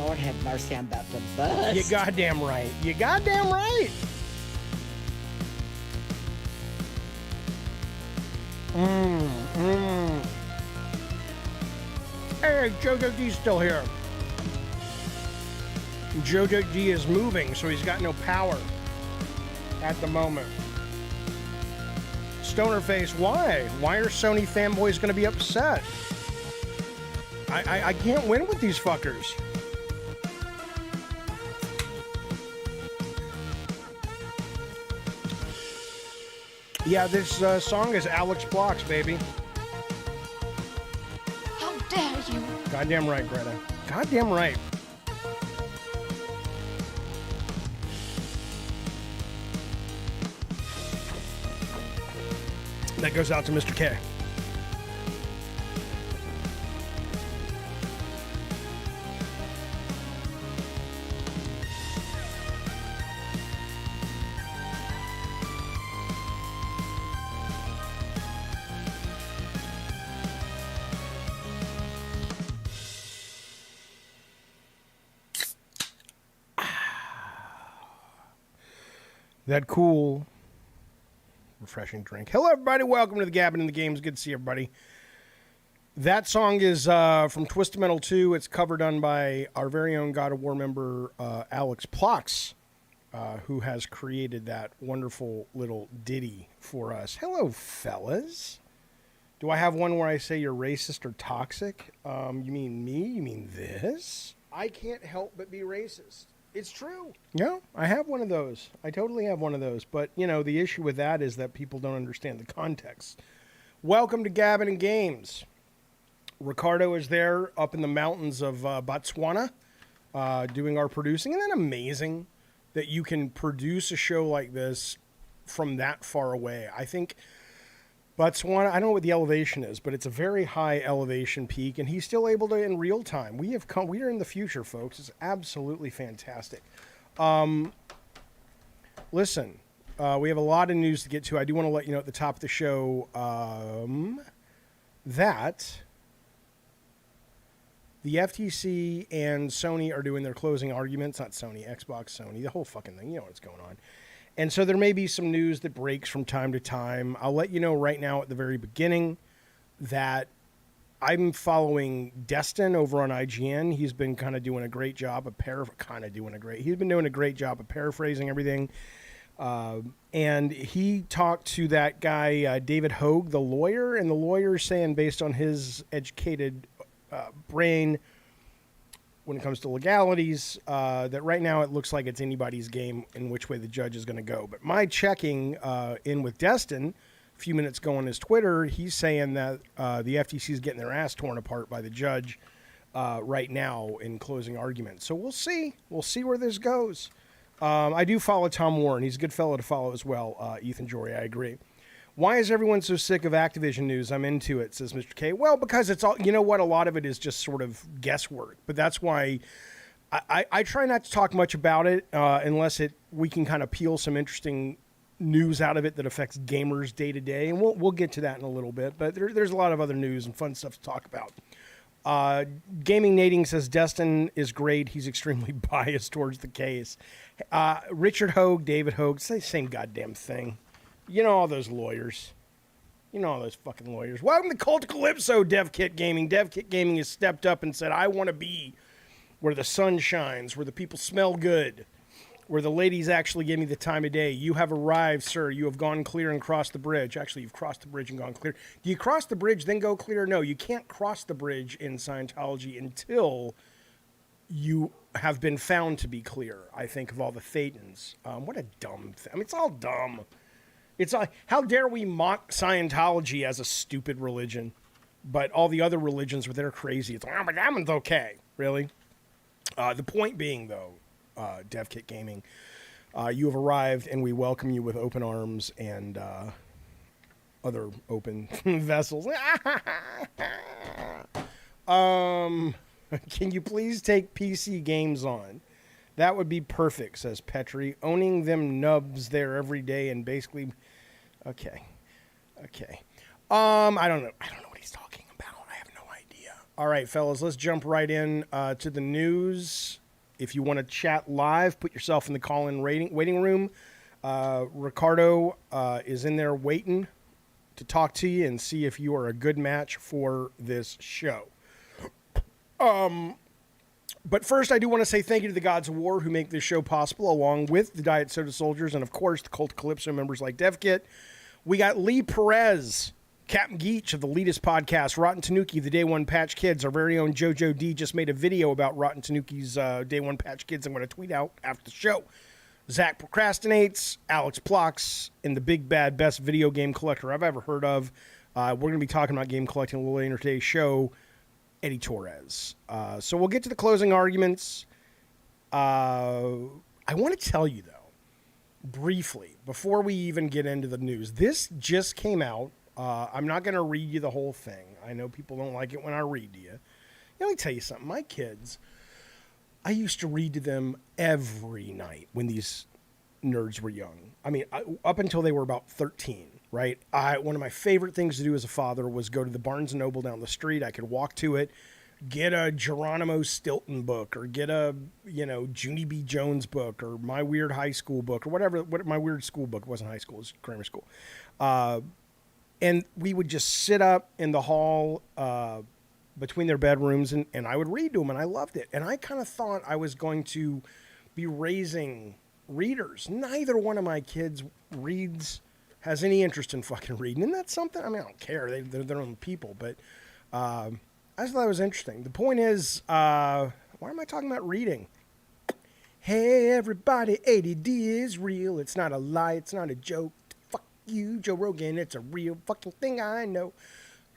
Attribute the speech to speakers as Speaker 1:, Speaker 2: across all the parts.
Speaker 1: Lord have mercy, I'm about to bust.
Speaker 2: You goddamn right. You goddamn right. Hey, Jojo D's still here. Jojo D is moving, so he's got no power at the moment. Stonerface, why? Why are Sony fanboys going to be upset? I can't win with these fuckers. Yeah, this song is ALXPLOX, baby.
Speaker 3: How dare you?
Speaker 2: Goddamn right, Greta. Goddamn right. That goes out to Mr. K. That cool, refreshing drink. Hello, everybody. Welcome to the Gabbin' in the Games. Good to see everybody. That song is from Twisted Metal 2. It's cover done by our very own God of War member, ALXPLOX, who has created that wonderful little ditty for us. Hello, fellas. Do I have one where I say you're racist or toxic? You mean me? You mean this? I can't help but be racist. It's true. Yeah, I have one of those. I totally have one of those. But, you know, the issue with that is that people don't understand the context. Welcome to Gabbin' and Games. Ricardo is there up in the mountains of Botswana doing our producing. Isn't that amazing that you can produce a show like this from that far away? I think Botswana, I don't know what the elevation is, but it's a very high elevation peak, and he's still able to in real time. We are in the future, folks. It's absolutely fantastic. Listen, we have a lot of news to get to. I do want to let you know at the top of the show that the FTC and Sony are doing their closing arguments. Not Sony, Xbox, Sony, the whole fucking thing. You know what's going on. And so there may be some news that breaks from time to time. I'll let you know right now at the very beginning that I'm following Destin over on IGN. He's been kind of doing a great job of he's been doing a great job of paraphrasing everything. And he talked to that guy, David Hogue, the lawyer, and the lawyer is saying, based on his educated brain, when it comes to legalities, that right now it looks like it's anybody's game in which way the judge is going to go. But my checking in with Destin a few minutes ago on his Twitter, he's saying that the FTC is getting their ass torn apart by the judge right now in closing arguments. So we'll see. We'll see where this goes. I do follow Tom Warren. He's a good fellow to follow as well. Ethan Jory, I agree. Why is everyone so sick of Activision news? I'm into it, says Mr. K. Well, because it's all, you know what, a lot of it is just sort of guesswork. But that's why I try not to talk much about it unless we can kind of peel some interesting news out of it that affects gamers day to day. And we'll get to that in a little bit. But there's a lot of other news and fun stuff to talk about. Gaming Nading says Destin is great. He's extremely biased towards the case. Richard Hogue, David Hogue, it's the same goddamn thing. You know all those lawyers. You know all those fucking lawyers. Welcome to Cult of Calypso, DevKit Gaming. DevKit Gaming has stepped up and said, I want to be where the sun shines, where the people smell good, where the ladies actually give me the time of day. You have arrived, sir. You have gone clear and crossed the bridge. Actually, you've crossed the bridge and gone clear. Do you cross the bridge, then go clear? No, you can't cross the bridge in Scientology until you have been found to be clear, I think, of all the Thetans. What a dumb thing. I mean, it's all dumb. It's like, how dare we mock Scientology as a stupid religion, but all the other religions where they're crazy. It's like, oh, but that one's okay. Really? The point being, though, DevKit Gaming, you have arrived, and we welcome you with open arms and other open vessels. Can you please take PC games on? That would be perfect, says Petri. Owning them nubs there every day and basically... Okay. I don't know what he's talking about. I have no idea. All right, fellas, let's jump right in to the news. If you want to chat live, put yourself in the call-in waiting room. Ricardo is in there waiting to talk to you and see if you are a good match for this show. But first, I do want to say thank you to the Gods of War who make this show possible, along with the Diet Soda Soldiers and, of course, the Cult of Calypso members like DevKit. We got Lee Perez, Captain Geach of the Elitist Podcast, Rotten Tanuki, the Day One Patch Kids. Our very own JoJo D just made a video about Rotten Tanuki's Day One Patch Kids. I'm going to tweet out after the show. Zach Procrastinates, ALXPLOX, and the big bad best video game collector I've ever heard of. We're going to be talking about game collecting a little later in today's show. Eddie Torres. So we'll get to the closing arguments. I want to tell you, though, briefly, before we even get into the news, this just came out. I'm not going to read you the whole thing. I know people don't like it when I read to you. Let me tell you something. My kids, I used to read to them every night when these nerds were young. I mean, up until they were about 13. Right. One of my favorite things to do as a father was go to the Barnes & Noble down the street. I could walk to it, get a Geronimo Stilton book or get a, Junie B. Jones book or My Weird High School book or whatever. My weird school book. It wasn't high school. It was grammar school. And we would just sit up in the hall between their bedrooms and I would read to them and I loved it. And I kind of thought I was going to be raising readers. Neither one of my kids has any interest in fucking reading. And that's something, I mean, I don't care. They're their own people. But I just thought it was interesting. The point is, why am I talking about reading? Hey, everybody, ADD is real. It's not a lie. It's not a joke. Fuck you, Joe Rogan. It's a real fucking thing. I know.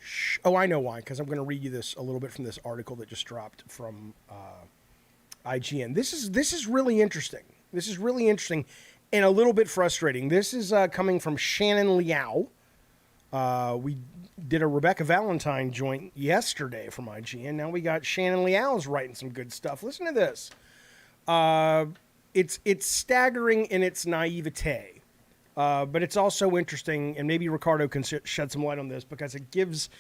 Speaker 2: Shh. Oh, I know why. Because I'm going to read you this a little bit from this article that just dropped from IGN. This is really interesting. This is really interesting. And a little bit frustrating. This is coming from Shannon Liao. We did a Rebecca Valentine joint yesterday from IGN. Now we got Shannon Liao's writing some good stuff. Listen to this. It's staggering in its naivete. But it's also interesting, and maybe Ricardo can shed some light on this, because it gives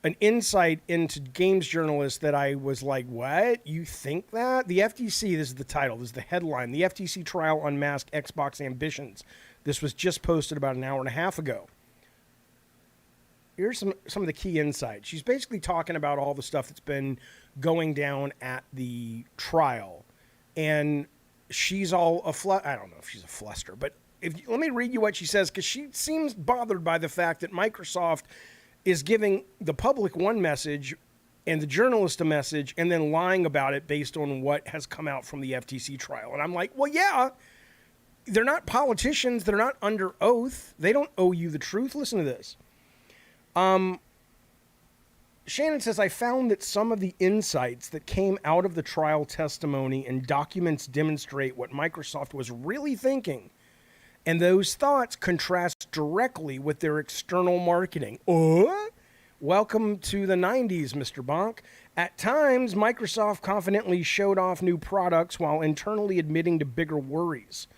Speaker 2: an insight into games journalists that I was like, what? You think that? The FTC, this is the title, this is the headline. The FTC trial unmasked Xbox ambitions. This was just posted about an hour and a half ago. Here's some of the key insights. She's basically talking about all the stuff that's been going down at the trial. And she's all I don't know if she's a fluster, but let me read you what she says, because she seems bothered by the fact that Microsoft is giving the public one message and the journalist a message and then lying about it based on what has come out from the FTC trial. And I'm like, well, yeah, they're not politicians. They're not under oath. They don't owe you the truth. Listen to this. Shannon says, I found that some of the insights that came out of the trial testimony and documents demonstrate what Microsoft was really thinking. And those thoughts contrast directly with their external marketing. Welcome to the 90s, Mr. Bonk. At times, Microsoft confidently showed off new products while internally admitting to bigger worries,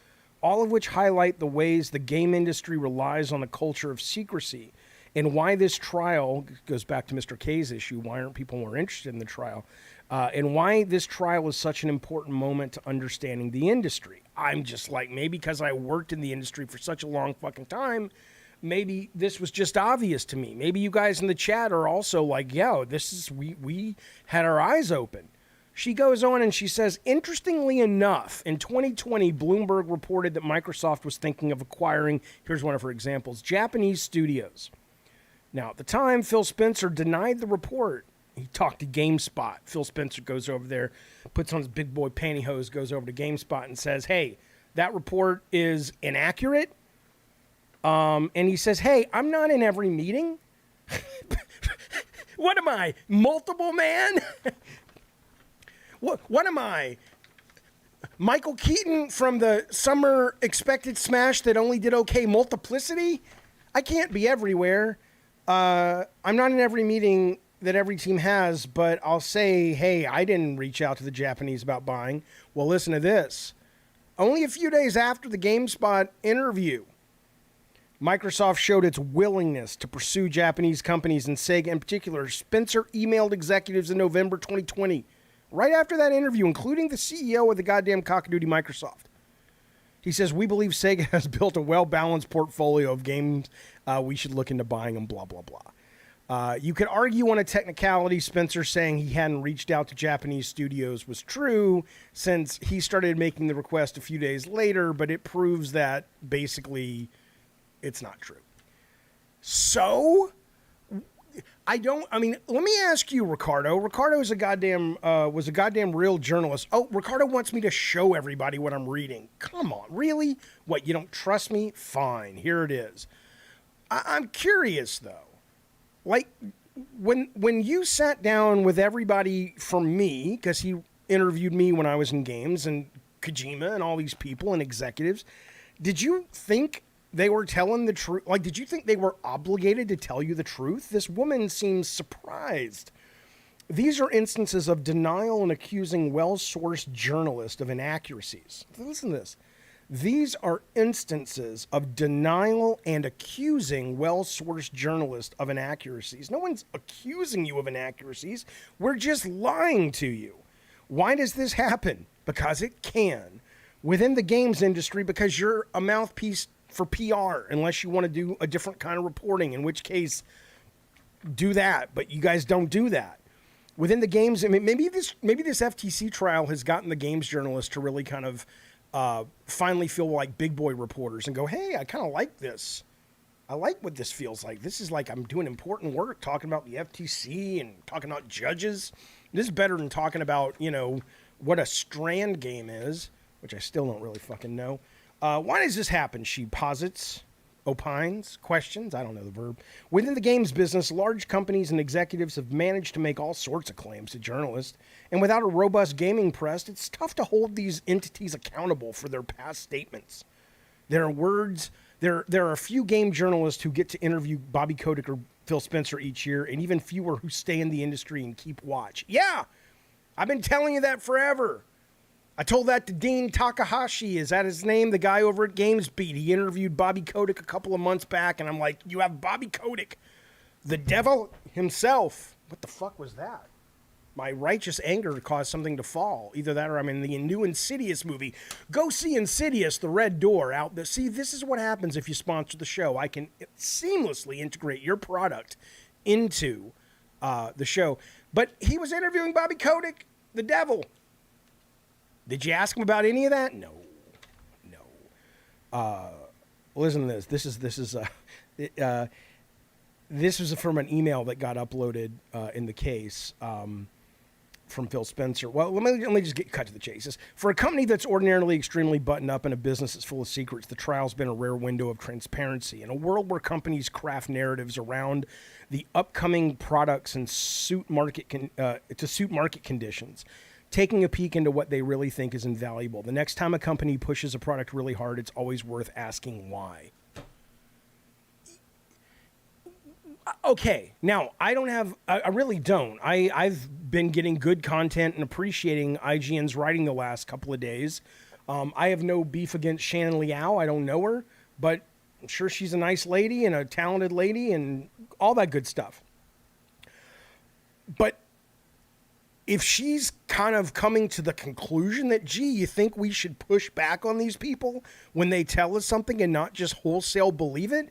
Speaker 2: all of which highlight the ways the game industry relies on a culture of secrecy, and why this trial goes back to Mr. K's issue. Why aren't people more interested in the trial? And why this trial is such an important moment to understanding the industry. I'm just like, maybe because I worked in the industry for such a long fucking time, maybe this was just obvious to me. Maybe you guys in the chat are also like, yeah, we had our eyes open. She goes on and she says, interestingly enough, in 2020, Bloomberg reported that Microsoft was thinking of acquiring, here's one of her examples, Japanese studios. Now, at the time, Phil Spencer denied the report. He talked to GameSpot. Phil Spencer goes over there, puts on his big boy pantyhose, goes over to GameSpot and says, hey, that report is inaccurate. And he says, hey, I'm not in every meeting. What am I, multiple man? What am I, Michael Keaton from the summer expected smash that only did okay multiplicity? I can't be everywhere. I'm not in every meeting that every team has, but I'll say, hey, I didn't reach out to the Japanese about buying. Well, listen to this. Only a few days after the GameSpot interview, Microsoft showed its willingness to pursue Japanese companies, and Sega in particular. Spencer emailed executives in November 2020, right after that interview, including the CEO of the goddamn cockadoodie Microsoft. He says, we believe Sega has built a well-balanced portfolio of games. We should look into buying them, blah, blah, blah. You could argue on a technicality, Spencer saying he hadn't reached out to Japanese studios was true, since he started making the request a few days later, but it proves that basically it's not true. So, let me ask you, Ricardo. Ricardo is was a goddamn real journalist. Oh, Ricardo wants me to show everybody what I'm reading. Come on, really? What, you don't trust me? Fine, here it is. I'm curious, though. Like, when you sat down with everybody from me, because he interviewed me when I was in games, and Kojima and all these people and executives, did you think they were telling the truth? Like, did you think they were obligated to tell you the truth? This woman seems surprised. These are instances of denial and accusing well-sourced journalists of inaccuracies. Listen to this. These are instances of denial and accusing well-sourced journalists of inaccuracies. No one's accusing you of inaccuracies. We're just lying to you. Why does this happen? Because it can. Within the games industry, because you're a mouthpiece for PR, unless you want to do a different kind of reporting, in which case, do that. But you guys don't do that. Within the games, I mean, maybe this FTC trial has gotten the games journalists to really kind of finally feel like big boy reporters and go, hey, I kind of like this. I like what this feels like. This is like I'm doing important work, talking about the FTC and talking about judges. This is better than talking about, what a Strand game is, which I still don't really fucking know. Why does this happen? She posits, opines, questions. I don't know the verb. Within the games business, large companies and executives have managed to make all sorts of claims to journalists. And without a robust gaming press, it's tough to hold these entities accountable for their past statements. There are a few game journalists who get to interview Bobby Kotick or Phil Spencer each year, and even fewer who stay in the industry and keep watch. Yeah, I've been telling you that forever. I told that to Dean Takahashi. Is that his name? The guy over at GamesBeat. He interviewed Bobby Kotick a couple of months back, and I'm like, you have Bobby Kotick, the devil himself. What the fuck was that? My righteous anger caused something to fall. Either that or I'm in the new Insidious movie. Go see Insidious, The Red Door out there. See, this is what happens if you sponsor the show. I can seamlessly integrate your product into the show. But he was interviewing Bobby Kotick, the devil. Did you ask him about any of that? No. Listen to this. This was from an email that got uploaded in the case from Phil Spencer. Well, let me just cut to the chase. This, for a company that's ordinarily extremely buttoned up and a business that's full of secrets, the trial's been a rare window of transparency. In a world where companies craft narratives around the upcoming products and suit market conditions, taking a peek into what they really think is invaluable. The next time a company pushes a product really hard, it's always worth asking why. Okay, now, I really don't. I've been getting good content and appreciating IGN's writing the last couple of days. I have no beef against Shannon Liao. I don't know her, but I'm sure she's a nice lady and a talented lady and all that good stuff. But if she's kind of coming to the conclusion that, gee, you think we should push back on these people when they tell us something and not just wholesale believe it?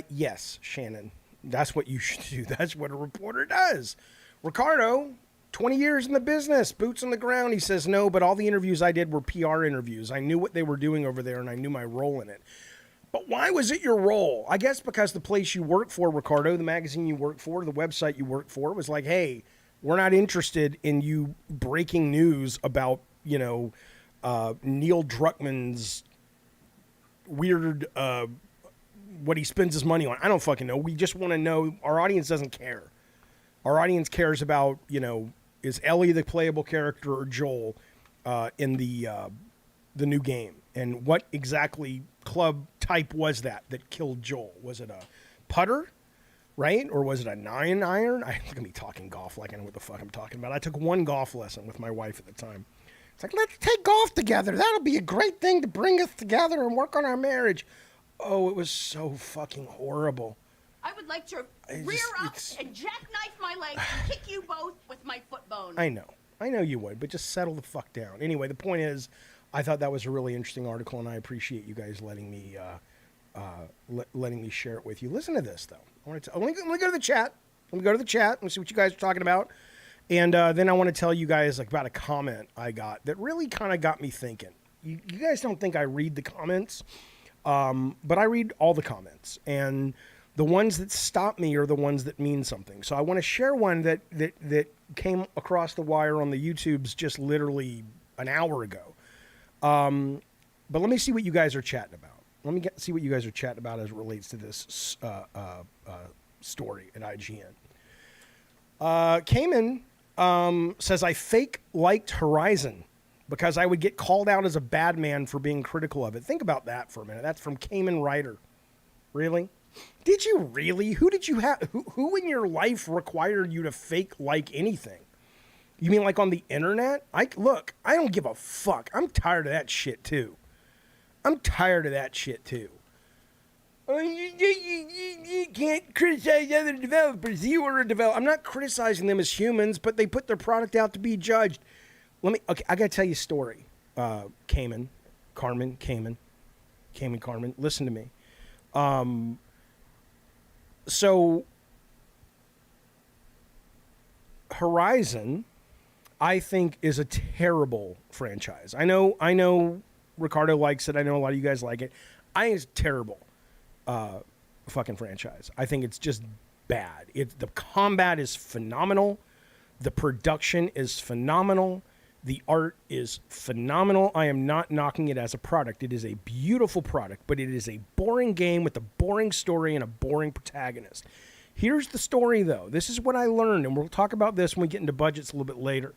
Speaker 2: Yes, Shannon. That's what you should do. That's what a reporter does. Ricardo, 20 years in the business, boots on the ground. He says, no, but all the interviews I did were PR interviews. I knew what they were doing over there, and I knew my role in it. But why was it your role? I guess because the place you work for, Ricardo, the magazine you work for, the website you work for, was like, hey, we're not interested in you breaking news about, Neil Druckmann's weird, what he spends his money on. I don't fucking know. We just want to know. Our audience doesn't care. Our audience cares about, is Ellie the playable character or Joel in the new game? And what exactly club type was that killed Joel? Was it a putter, right? Or was it a 9-iron? Look at me talking golf like I know what the fuck I'm talking about. I took one golf lesson with my wife at the time. It's like, let's take golf together. That'll be a great thing to bring us together and work on our marriage. Oh, it was so fucking horrible.
Speaker 3: I would like to rear up and jackknife my legs and kick you both with my foot bone.
Speaker 2: I know you would, but just settle the fuck down. Anyway, the point is, I thought that was a really interesting article, and I appreciate you guys letting me share it with you. Listen to this, though. Let me go to the chat. Let me go to the chat and see what you guys are talking about. And then I want to tell you guys about a comment I got that really kind of got me thinking. You guys don't think I read the comments, but I read all the comments. And the ones that stop me are the ones that mean something. So I want to share one that came across the wire on the YouTubes just literally an hour ago. But let me see what you guys are chatting about. Let me see what you guys are chatting about as it relates to this story at IGN. Cayman says, I fake liked Horizon because I would get called out as a bad man for being critical of it. Think about that for a minute. That's from Cayman Ryder. Really? Did you really? Who did you have? Who in your life required you to fake like anything? You mean like on the internet? Look, I don't give a fuck. I'm tired of that shit too. Oh, you can't criticize other developers. You are a developer. I'm not criticizing them as humans, but they put their product out to be judged. Okay, I gotta tell you a story. Carmen, listen to me. So Horizon, I think, is a terrible franchise. I know Ricardo likes it. I know a lot of you guys like it. I think it's terrible fucking franchise. I think it's just bad. The combat is phenomenal. The production is phenomenal. The art is phenomenal. I am not knocking it as a product. It is a beautiful product, but it is a boring game with a boring story and a boring protagonist. Here's the story, though. This is what I learned, and we'll talk about this when we get into budgets a little bit later.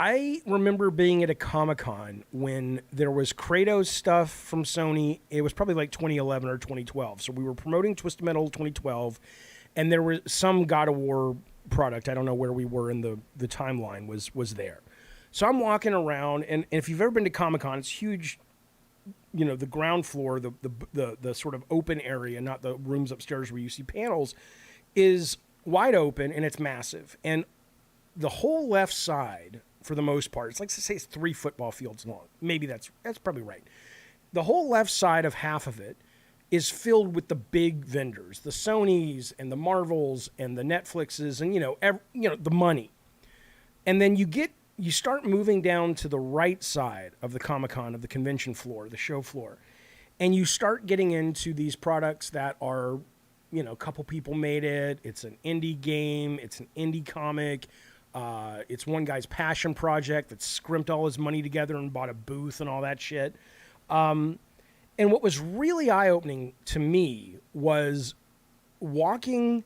Speaker 2: I remember being at a Comic-Con when there was Kratos stuff from Sony. It was probably like 2011 or 2012. So we were promoting Twisted Metal 2012, and there was some God of War product. I don't know where we were in the timeline was there. So I'm walking around, and if you've ever been to Comic-Con, it's huge. You know, the ground floor, the sort of open area, not the rooms upstairs where you see panels, is wide open, and it's massive. And the whole left side, for the most part, it's like to say it's 3 football fields long. Maybe that's probably right. The whole left side of half of it is filled with the big vendors, the Sonys and the Marvels and the Netflixes and the money. And then you start moving down to the right side of the Comic-Con, of the convention floor, the show floor, and you start getting into these products that are, a couple people made it. It's an indie game. It's an indie comic. It's one guy's passion project that scrimped all his money together and bought a booth and all that shit. And what was really eye-opening to me was walking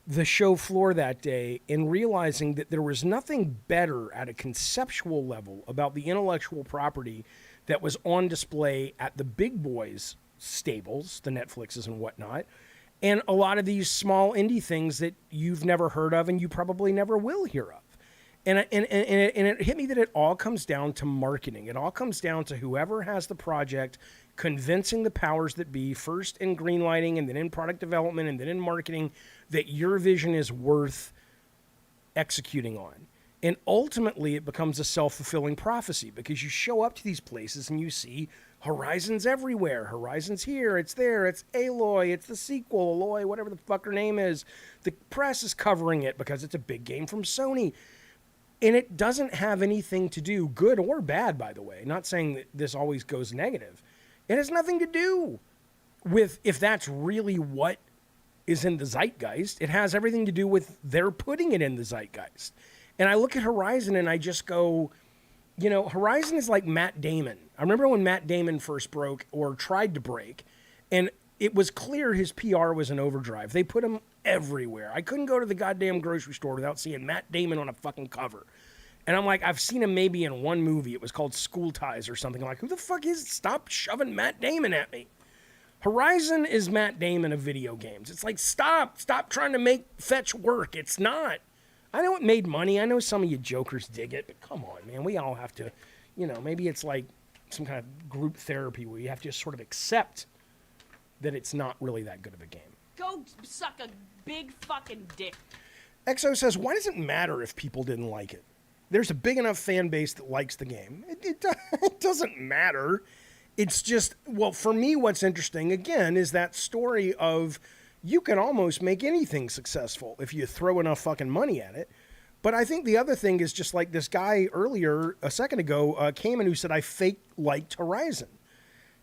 Speaker 2: the show floor that day and realizing that there was nothing better at a conceptual level about the intellectual property that was on display at the big boys' stables, the Netflixes and whatnot, and a lot of these small indie things that you've never heard of and you probably never will hear of. And it hit me that it all comes down to marketing. It all comes down to whoever has the project convincing the powers that be, first in greenlighting and then in product development and then in marketing, that your vision is worth executing on. And ultimately, it becomes a self-fulfilling prophecy because you show up to these places and you see Horizon's everywhere. Horizon's here, it's there, it's Aloy, it's the sequel, Aloy, whatever the fuck her name is. The press is covering it because it's a big game from Sony. And it doesn't have anything to do, good or bad, by the way. Not saying that this always goes negative. It has nothing to do with if that's really what is in the zeitgeist. It has everything to do with they're putting it in the zeitgeist. And I look at Horizon and I just go, Horizon is like Matt Damon. I remember when Matt Damon first broke or tried to break, and it was clear his PR was in overdrive. They put him everywhere. I couldn't go to the goddamn grocery store without seeing Matt Damon on a fucking cover. And I'm like, I've seen him maybe in one movie. It was called School Ties or something. I'm like, who the fuck is it? Stop shoving Matt Damon at me. Horizon is Matt Damon of video games. It's like, stop trying to make fetch work. It's not. I know it made money. I know some of you jokers dig it, but come on, man. We all have to, maybe it's like some kind of group therapy where you have to just sort of accept that it's not really that good of a game.
Speaker 3: Go suck a big fucking dick.
Speaker 2: XO says, why does it matter if people didn't like it? There's a big enough fan base that likes the game. It doesn't matter. It's just, well, for me, what's interesting, again, is that story of you can almost make anything successful if you throw enough fucking money at it. But I think the other thing is just like this guy earlier, a second ago, came in who said, I fake liked Horizon.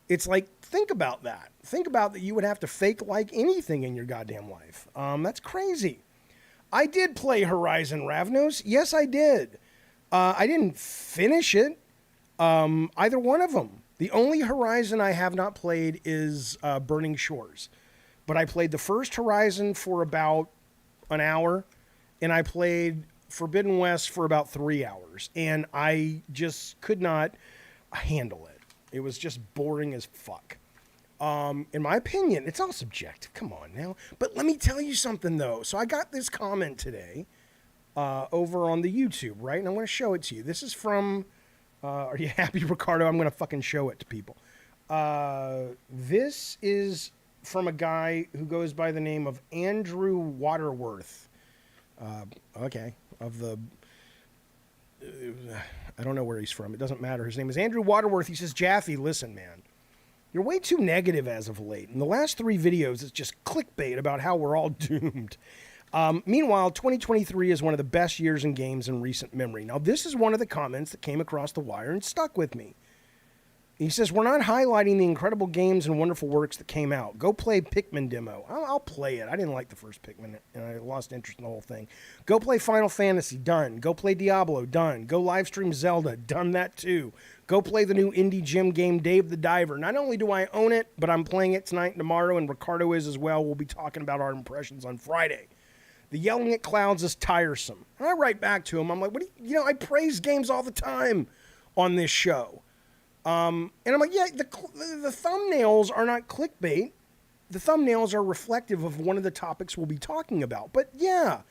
Speaker 2: It's like, think about that. Think about that you would have to fake like anything in your goddamn life. That's crazy. I did play Horizon Ravnos. Yes, I did. I didn't finish it, either one of them. The only Horizon I have not played is Burning Shores. But I played the first Horizon for about an hour, and I played Forbidden West for about 3 hours. And I just could not handle it. It was just boring as fuck. In my opinion, it's all subjective. Come on now. But let me tell you something, though. So I got this comment today over on the YouTube, right? And I'm going to show it to you. This is from... are you happy, Ricardo? I'm going to fucking show it to people. This is from a guy who goes by the name of Andrew Waterworth. Okay. Of the... I don't know where he's from. It doesn't matter. His name is Andrew Waterworth. He says, Jaffe, listen, man. You're way too negative as of late. In the last 3 videos, it's just clickbait about how we're all doomed. Meanwhile, 2023 is one of the best years in games in recent memory. Now, this is one of the comments that came across the wire and stuck with me. He says, we're not highlighting the incredible games and wonderful works that came out. Go play Pikmin demo. I'll play it. I didn't like the first Pikmin, and I lost interest in the whole thing. Go play Final Fantasy. Done. Go play Diablo. Done. Go live stream Zelda. Done that too. Go play the new indie gym game, Dave the Diver. Not only do I own it, but I'm playing it tonight and tomorrow, and Ricardo is as well. We'll be talking about our impressions on Friday. The yelling at clouds is tiresome. And I write back to him. I'm like, what do you I praise games all the time on this show. And I'm like, yeah, the thumbnails are not clickbait. The thumbnails are reflective of one of the topics we'll be talking about. But yeah,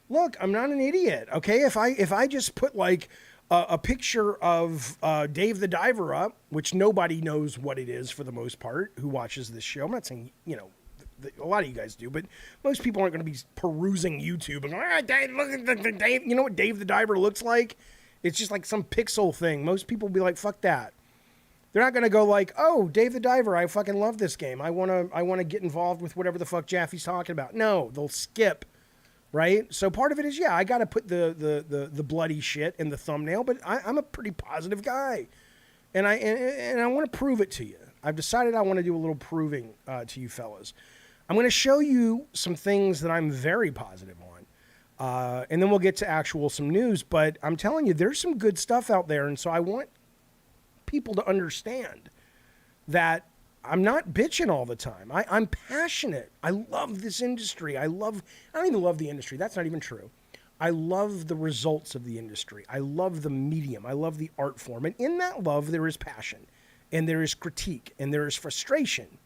Speaker 2: look, I'm not an idiot, okay? If I just put like a picture of Dave the Diver up, which nobody knows what it is for the most part who watches this show. I'm not saying, a lot of you guys do, but most people aren't going to be perusing YouTube and going, Dave, look at the Dave. You know what Dave the Diver looks like? It's just like some pixel thing. Most people will be like, fuck that. They're not going to go like, oh, Dave the Diver, I fucking love this game. I want to get involved with whatever the fuck Jaffe's talking about. No, they'll skip, right? So part of it is, yeah, I got to put the bloody shit in the thumbnail, but I'm a pretty positive guy. And I want to prove it to you. I've decided I want to do a little proving to you fellas. I'm going to show you some things that I'm very positive on. And then we'll get to some news. But I'm telling you, there's some good stuff out there. And so I want people to understand that I'm not bitching all the time. I'm passionate. I love this industry. I don't even love the industry. That's not even true. I love the results of the industry. I love the medium. I love the art form. And in that love, there is passion. And there is critique. And there is frustration.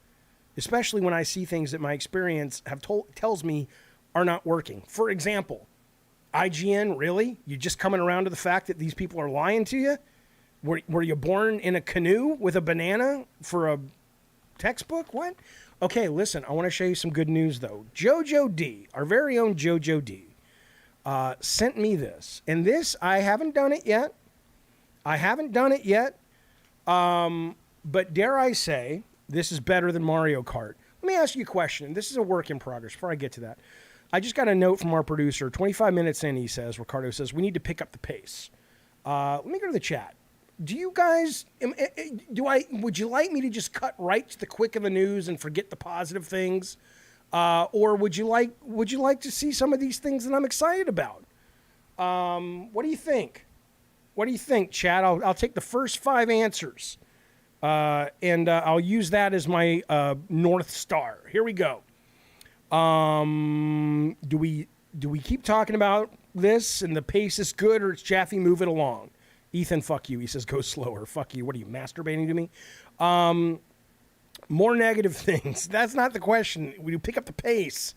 Speaker 2: Especially when I see things that my experience tells me are not working. For example, IGN, really? You just coming around to the fact that these people are lying to you? Were you born in a canoe with a banana for a textbook? What? Okay, listen, I want to show you some good news, though. Jojo D, our very own Jojo D, sent me this. And this, I haven't done it yet. But dare I say, this is better than Mario Kart. Let me ask you a question. This is a work in progress. Before I get to that, I just got a note from our producer. 25 minutes in, Ricardo says, we need to pick up the pace. Let me go to the chat. Do you guys, would you like me to just cut right to the quick of the news and forget the positive things? Or would you like to see some of these things that I'm excited about? What do you think? What do you think, chat? I'll take the first 5 answers. And I'll use that as my North Star. Here we go. Do we keep talking about this and the pace is good, or does Jaffe move it along? Ethan, fuck you. He says, go slower. Fuck you. What are you, masturbating to me? More negative things. That's not the question. We pick up the pace.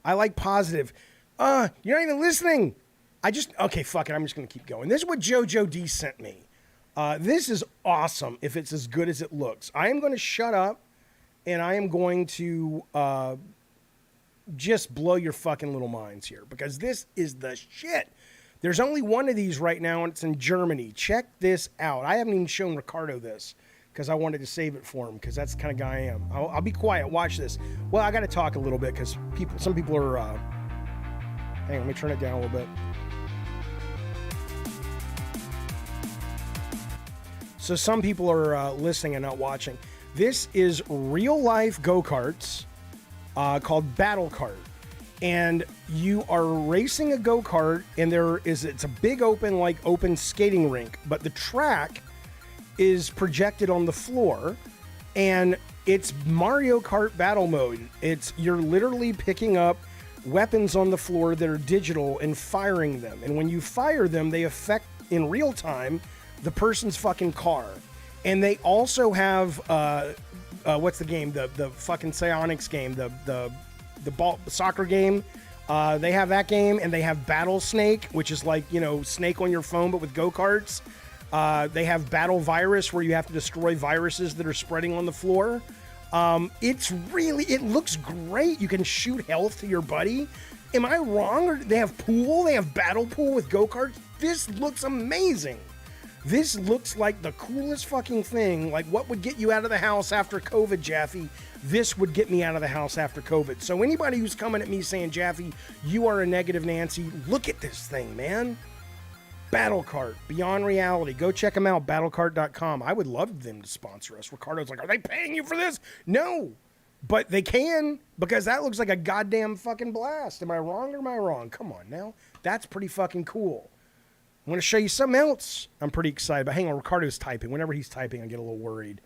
Speaker 2: I like positive. You're not even listening. Okay, fuck it. I'm just going to keep going. This is what JoJo D sent me. This is awesome if it's as good as it looks. I am going to shut up and I am going to just blow your fucking little minds here because this is the shit. There's only one of these right now and it's in Germany. Check this out. I haven't even shown Ricardo this because I wanted to save it for him because that's the kind of guy I am. I'll be quiet. Watch this. Well, I got to talk a little bit because some people are... hang on, let me turn it down a little bit. So some people are listening and not watching. This is real-life go-karts called Battle Kart. And you are racing a go-kart, and it's a big open skating rink, but the track is projected on the floor, and it's Mario Kart battle mode. You're literally picking up weapons on the floor that are digital and firing them. And when you fire them, they affect in real time the person's fucking car. And they also have what's the game? The fucking Psionics game, the soccer game. They have that game, and they have Battle Snake, which is like, Snake on your phone but with go-karts. They have Battle Virus, where you have to destroy viruses that are spreading on the floor. It looks great. You can shoot health to your buddy. Am I wrong? Or they have pool. They have Battle Pool with go-karts. This looks amazing. This looks like the coolest fucking thing. Like what would get you out of the house after COVID, Jaffe? This would get me out of the house after COVID. So anybody who's coming at me saying, Jaffe, you are a negative Nancy, look at this thing, man. Battle Kart, Beyond Reality. Go check them out, battlecart.com. I would love them to sponsor us. Ricardo's like, are they paying you for this? No, but they can, because that looks like a goddamn fucking blast. Am I wrong or am I wrong? Come on now. That's pretty fucking cool. I'm going to show you something else I'm pretty excited about. Hang on, Ricardo's typing. Whenever he's typing, I get a little worried.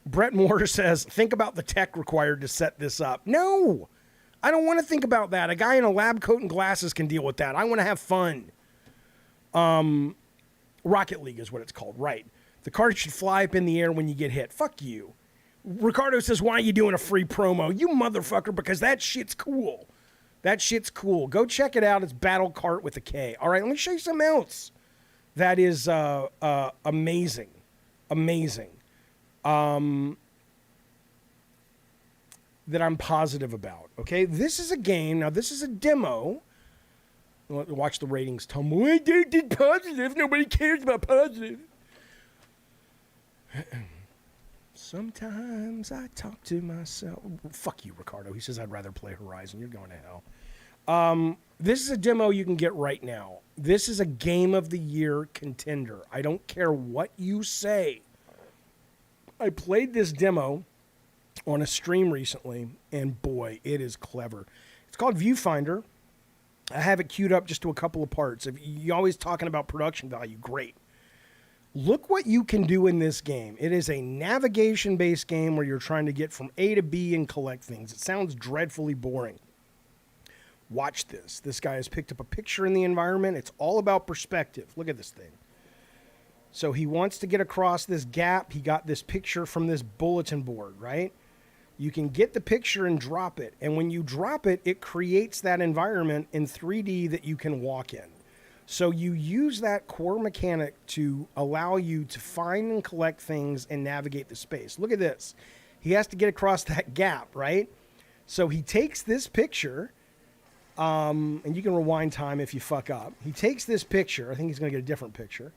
Speaker 2: Brett Moore says, think about the tech required to set this up. No, I don't want to think about that. A guy in a lab coat and glasses can deal with that. I want to have fun. Rocket League is what it's called, right? The card should fly up in the air when you get hit. Fuck you. Ricardo says, why are you doing a free promo? You motherfucker, because that shit's cool. That shit's cool. Go check it out. It's Battle Kart with a K. All right, let me show you something else that is amazing. Amazing. That I'm positive about. Okay, this is a game. Now, this is a demo. Watch the ratings tumble. I did positive. Nobody cares about positive. Sometimes I talk to myself. Fuck you, Ricardo. He says I'd rather play Horizon. You're going to hell. This is a demo you can get right now. This is a Game of the Year contender. I don't care what you say. I played this demo on a stream recently, and boy, it is clever. It's called Viewfinder. I have it queued up just to a couple of parts. If you're always talking about production value, great. Look what you can do in this game. It is a navigation-based game where you're trying to get from A to B and collect things. It sounds dreadfully boring. Watch this. This guy has picked up a picture in the environment. It's all about perspective. Look at this thing. So he wants to get across this gap. He got this picture from this bulletin board, right? You can get the picture and drop it. And when you drop it, it creates that environment in 3D that you can walk in. So you use that core mechanic to allow you to find and collect things and navigate the space. Look at this. He has to get across that gap, right? So he takes this picture, and you can rewind time if you fuck up. He takes this picture. I think he's going to get a different picture.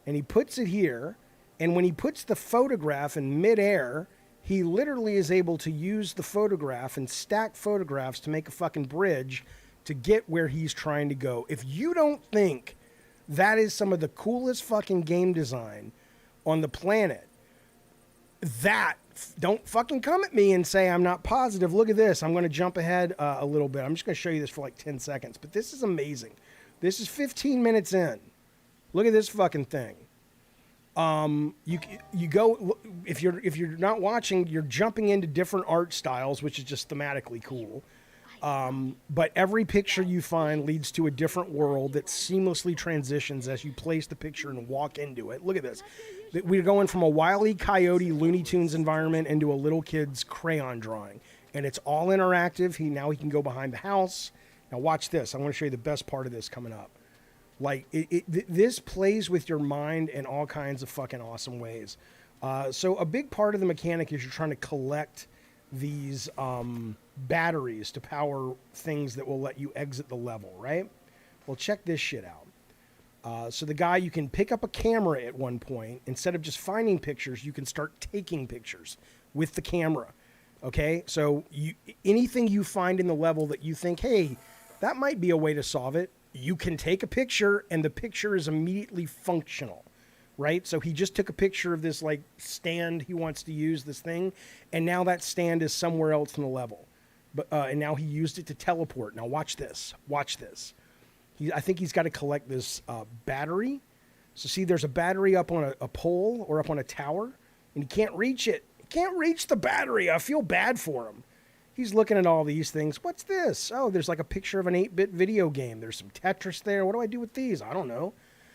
Speaker 2: And he puts it here. And when he puts the photograph in midair, he literally is able to use the photograph and stack photographs to make a fucking bridge to get where he's trying to go. If you don't think that is some of the coolest fucking game design on the planet, don't fucking come at me and say I'm not positive. Look at this. I'm going to jump ahead a little bit. I'm just going to show you this for like 10 seconds. But this is amazing. This is 15 minutes in. Look at this fucking thing. You go, if you're not watching, you're jumping into different art styles, which is just thematically cool. But every picture you find leads to a different world that seamlessly transitions as you place the picture and walk into it. Look at this. We're going from a Wile E. Coyote Looney Tunes environment into a little kid's crayon drawing. And it's all interactive. Now he can go behind the house. Now watch this. I want to show you the best part of this coming up. Like, this plays with your mind in all kinds of fucking awesome ways. So a big part of the mechanic is you're trying to collect these batteries to power things that will let you exit the level, right? Well, check this shit out. So the guy, you can pick up a camera at one point. Instead of just finding pictures, you can start taking pictures with the camera. Okay? So anything you find in the level that you think, hey, that might be a way to solve it, you can take a picture, and the picture is immediately functional, right? So he just took a picture of this, like, stand he wants to use, this thing, and now that stand is somewhere else in the level. But and now he used it to teleport. Now watch this. Watch this. I think he's got to collect this battery. So see, there's a battery up on a pole or up on a tower, and he can't reach it. He can't reach the battery. I feel bad for him. He's looking at all these things. What's this? Oh, there's like a picture of an 8-bit video game. There's some Tetris there. What do I do with these? I don't know.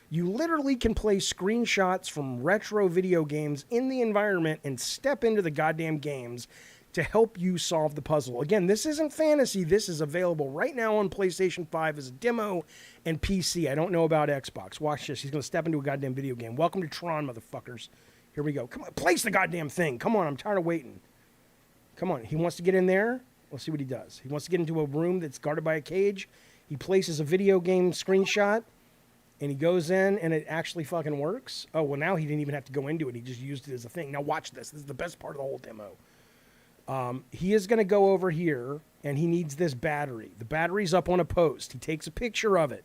Speaker 2: You literally can play screenshots from retro video games in the environment and step into the goddamn games to help you solve the puzzle. Again, this isn't fantasy. This is available right now on PlayStation 5 as a demo and PC. I don't know about Xbox. Watch this. He's going to step into a goddamn video game. Welcome to Tron, motherfuckers. Here we go. Come on, place the goddamn thing. Come on, I'm tired of waiting. Come on, he wants to get in there. Let's see what he does. He wants to get into a room that's guarded by a cage. He places a video game screenshot, and he goes in, and it actually fucking works. Oh, well, now he didn't even have to go into it. He just used it as a thing. Now watch this. This is the best part of the whole demo. He is going to go over here, and he needs this battery. The battery's up on a post. He takes a picture of it.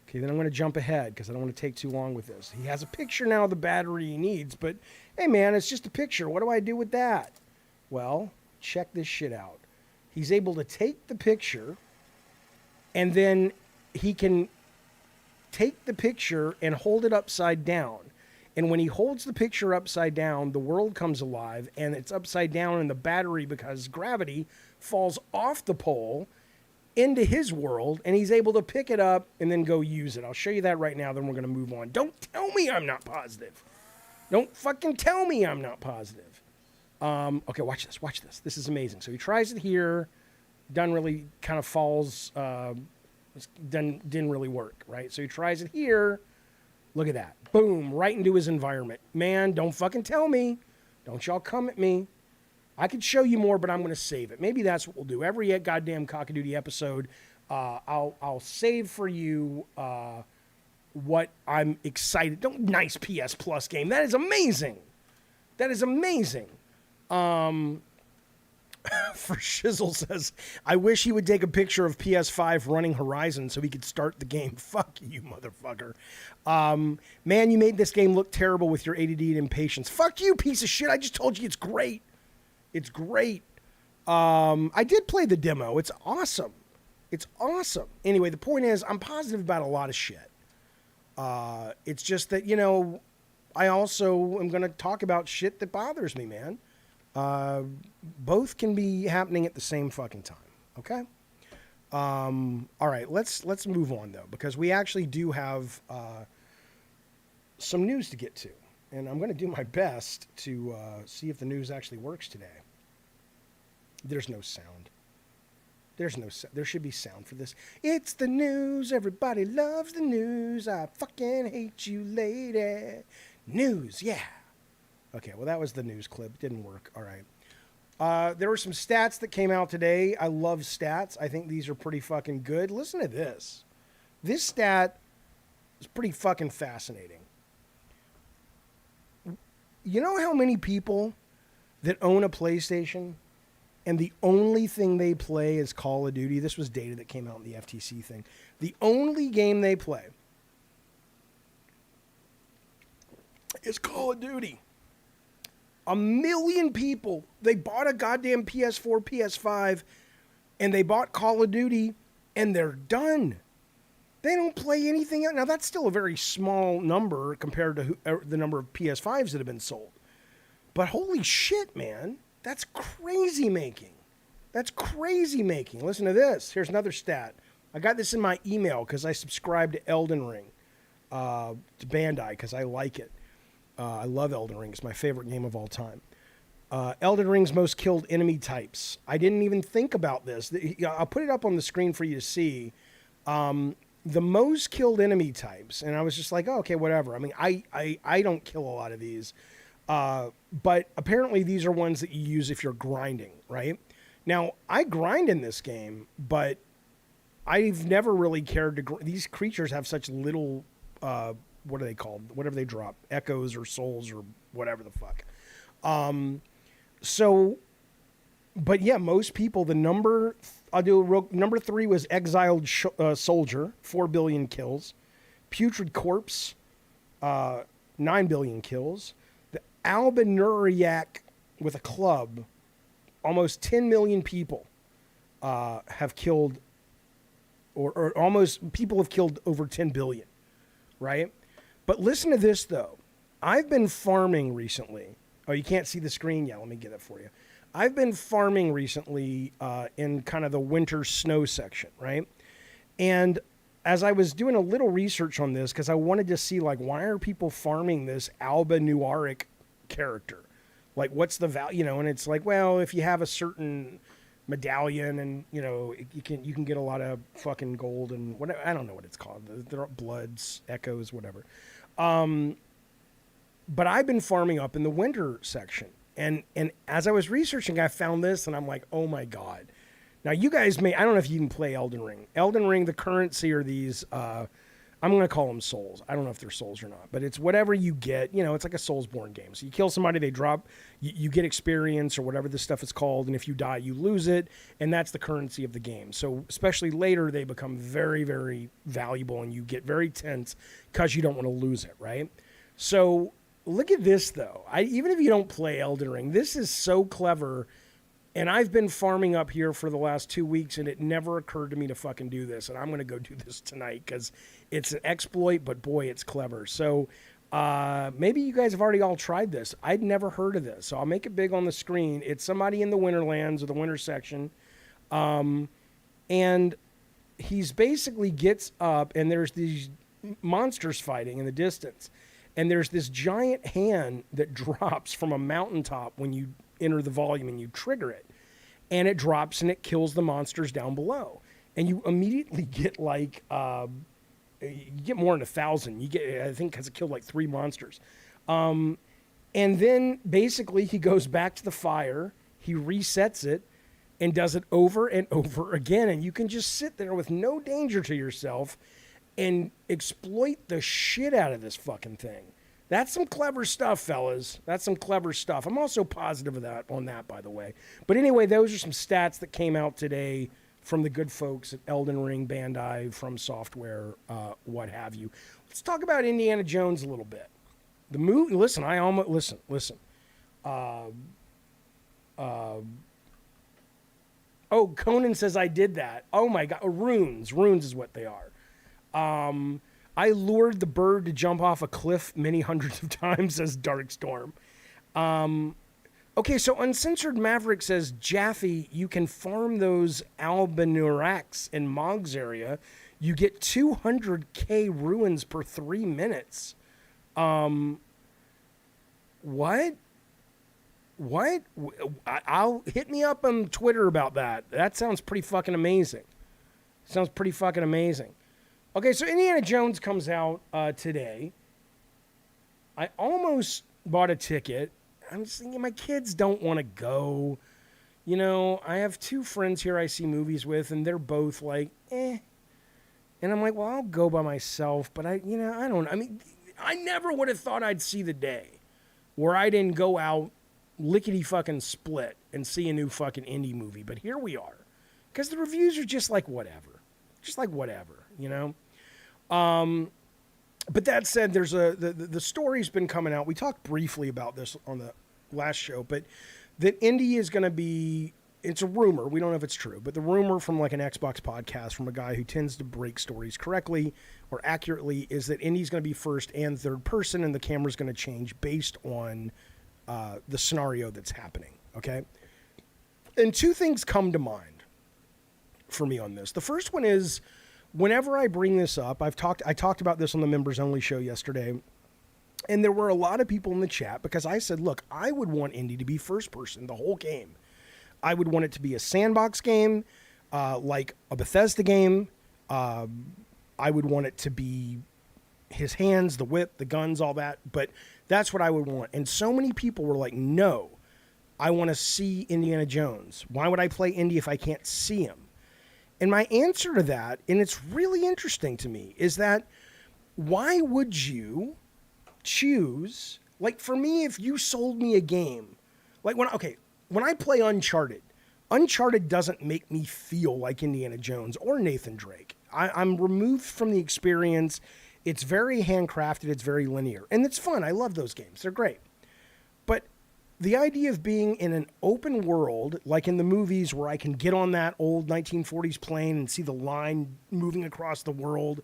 Speaker 2: Okay, then I'm going to jump ahead because I don't want to take too long with this. He has a picture now of the battery he needs, but, hey, man, it's just a picture. What do I do with that? Well, check this shit out. He's able to take the picture, and then he can take the picture and hold it upside down. And when he holds the picture upside down, the world comes alive, and it's upside down, and the battery, because gravity, falls off the pole into his world, and he's able to pick it up and then go use it. I'll show you that right now, then we're going to move on. Don't tell me I'm not positive. Don't fucking tell me I'm not positive. Okay, watch this. Watch this. This is amazing. So he tries it here. Done really kind of falls. Didn't really work, right? So he tries it here. Look at that. Boom, right into his environment. Man, don't fucking tell me. Don't y'all come at me. I could show you more, but I'm going to save it. Maybe that's what we'll do. Every goddamn Cock-a-Doodie episode, I'll save for you what I'm excited. Nice PS Plus game. That is amazing. That is amazing. For Shizzle says, I wish he would take a picture of PS5 running Horizon so he could start the game. Fuck you, motherfucker. Man, you made this game look terrible with your ADD and impatience. Fuck you, piece of shit. I just told you it's great. It's great. I did play the demo. It's awesome. It's awesome. Anyway, the point is, I'm positive about a lot of shit. It's just that, you know, I also am going to talk about shit that bothers me, man. Both can be happening at the same fucking time. Okay. All right. Let's move on though, because we actually do have some news to get to, and I'm going to do my best to see if the news actually works today. There's no sound. There should be sound for this. It's the news. Everybody loves the news. I fucking hate you, lady. News. Yeah. Okay, well, that was the news clip. Didn't work. All right. There were some stats that came out today. I love stats. I think these are pretty fucking good. Listen to this. This stat is pretty fucking fascinating. You know how many people that own a PlayStation and the only thing they play is Call of Duty? This was data that came out in the FTC thing. The only game they play is Call of Duty. 1 million people, they bought a goddamn PS4, PS5, and they bought Call of Duty, and they're done. They don't play anything else. Now, that's still a very small number compared to the number of PS5s that have been sold. But holy shit, man. That's crazy making. That's crazy making. Listen to this. Here's another stat. I got this in my email because I subscribed to Elden Ring, to Bandai, because I like it. I love Elden Ring. It's my favorite game of all time. Elden Ring's most killed enemy types. I didn't even think about this. I'll put it up on the screen for you to see. The most killed enemy types, and I was just like, oh, okay, whatever. I mean, I don't kill a lot of these, but apparently these are ones that you use if you're grinding, right? Now, I grind in this game, but I've never really cared to. These creatures have such little, what are they called? Whatever they drop, echoes or souls or whatever the fuck. So, but yeah, most people, the number. Number 3 was Exiled Soldier, 4 billion kills. Putrid Corpse, 9 billion kills. The Albinuriac with a club, almost 10 million people have killed, or almost people have killed over 10 billion, right? But listen to this, though. I've been farming recently. Oh, you can't see the screen? Yeah, let me get it for you. I've been farming recently in kind of the winter snow section, right? And as I was doing a little research on this, because I wanted to see, like, why are people farming this Albinuaric character? Like, what's the value, you know? And it's like, well, if you have a certain medallion and, you know, you can get a lot of fucking gold and whatever. I don't know what it's called. They're bloods, echoes, whatever. But I've been farming up in the winter section. And as I was researching, I found this, and I'm like, oh, my God. Now, you guys I don't know if you can play Elden Ring. Elden Ring, the currency are these, I'm going to call them souls. I don't know if they're souls or not, but it's whatever you get. You know, it's like a Soulsborne game. So you kill somebody, they drop, you get experience or whatever this stuff is called, and if you die, you lose it, and that's the currency of the game. So especially later, they become very, very valuable, and you get very tense because you don't want to lose it, right? So look at this, though. Even if you don't play Elden Ring, this is so clever. And I've been farming up here for the last 2 weeks, and it never occurred to me to fucking do this. And I'm going to go do this tonight because it's an exploit, but boy, it's clever. So maybe you guys have already all tried this. I'd never heard of this. So I'll make it big on the screen. It's somebody in the Winterlands or the winter section. And he's basically gets up, and there's these monsters fighting in the distance. And there's this giant hand that drops from a mountaintop when you enter the volume and you trigger it. And it drops and it kills the monsters down below. And you immediately get like, you get more than 1,000. You get, I think, because it killed like 3 monsters. And then basically he goes back to the fire, he resets it, and does it over and over again. And you can just sit there with no danger to yourself and exploit the shit out of this fucking thing. That's some clever stuff, fellas. That's some clever stuff. I'm also positive of that on that, by the way. But anyway, those are some stats that came out today from the good folks at Elden Ring, Bandai, From Software, what have you. Let's talk about Indiana Jones a little bit. The movie. Listen, listen. Oh, Conan says I did that. Oh my God, runes. Runes is what they are. I lured the bird to jump off a cliff many hundreds of times, says Darkstorm. Okay, so Uncensored Maverick says, Jaffe, you can farm those Albinuracs in Mog's area. You get 200k ruins per 3 minutes. What? I'll hit me up on Twitter about that. That sounds pretty fucking amazing. Okay, so Indiana Jones comes out today. I almost bought a ticket. I'm just thinking my kids don't want to go. You know, I have 2 friends here I see movies with, and they're both like, eh. And I'm like, well, I'll go by myself. But I don't. I mean, I never would have thought I'd see the day where I didn't go out lickety fucking split and see a new fucking indie movie. But here we are. Because the reviews are just like whatever. You know? But that said, there's the story's been coming out. We talked briefly about this on the last show, but that Indy is going to be, it's a rumor. We don't know if it's true, but the rumor from like an Xbox podcast from a guy who tends to break stories correctly or accurately is that Indy's going to be first and third person, and the camera's going to change based on the scenario that's happening. Okay. And 2 things come to mind for me on this. The first one is, whenever I bring this up, I talked about this on the members only show yesterday. And there were a lot of people in the chat because I said, look, I would want Indy to be first person the whole game. I would want it to be a sandbox game, like a Bethesda game. I would want it to be his hands, the whip, the guns, all that. But that's what I would want. And so many people were like, no, I want to see Indiana Jones. Why would I play Indy if I can't see him? And my answer to that, and it's really interesting to me, is that why would you choose, like for me, if you sold me a game, like when I play Uncharted doesn't make me feel like Indiana Jones or Nathan Drake. I'm removed from the experience. It's very handcrafted. It's very linear. And it's fun. I love those games. They're great. But the idea of being in an open world, like in the movies where I can get on that old 1940s plane and see the line moving across the world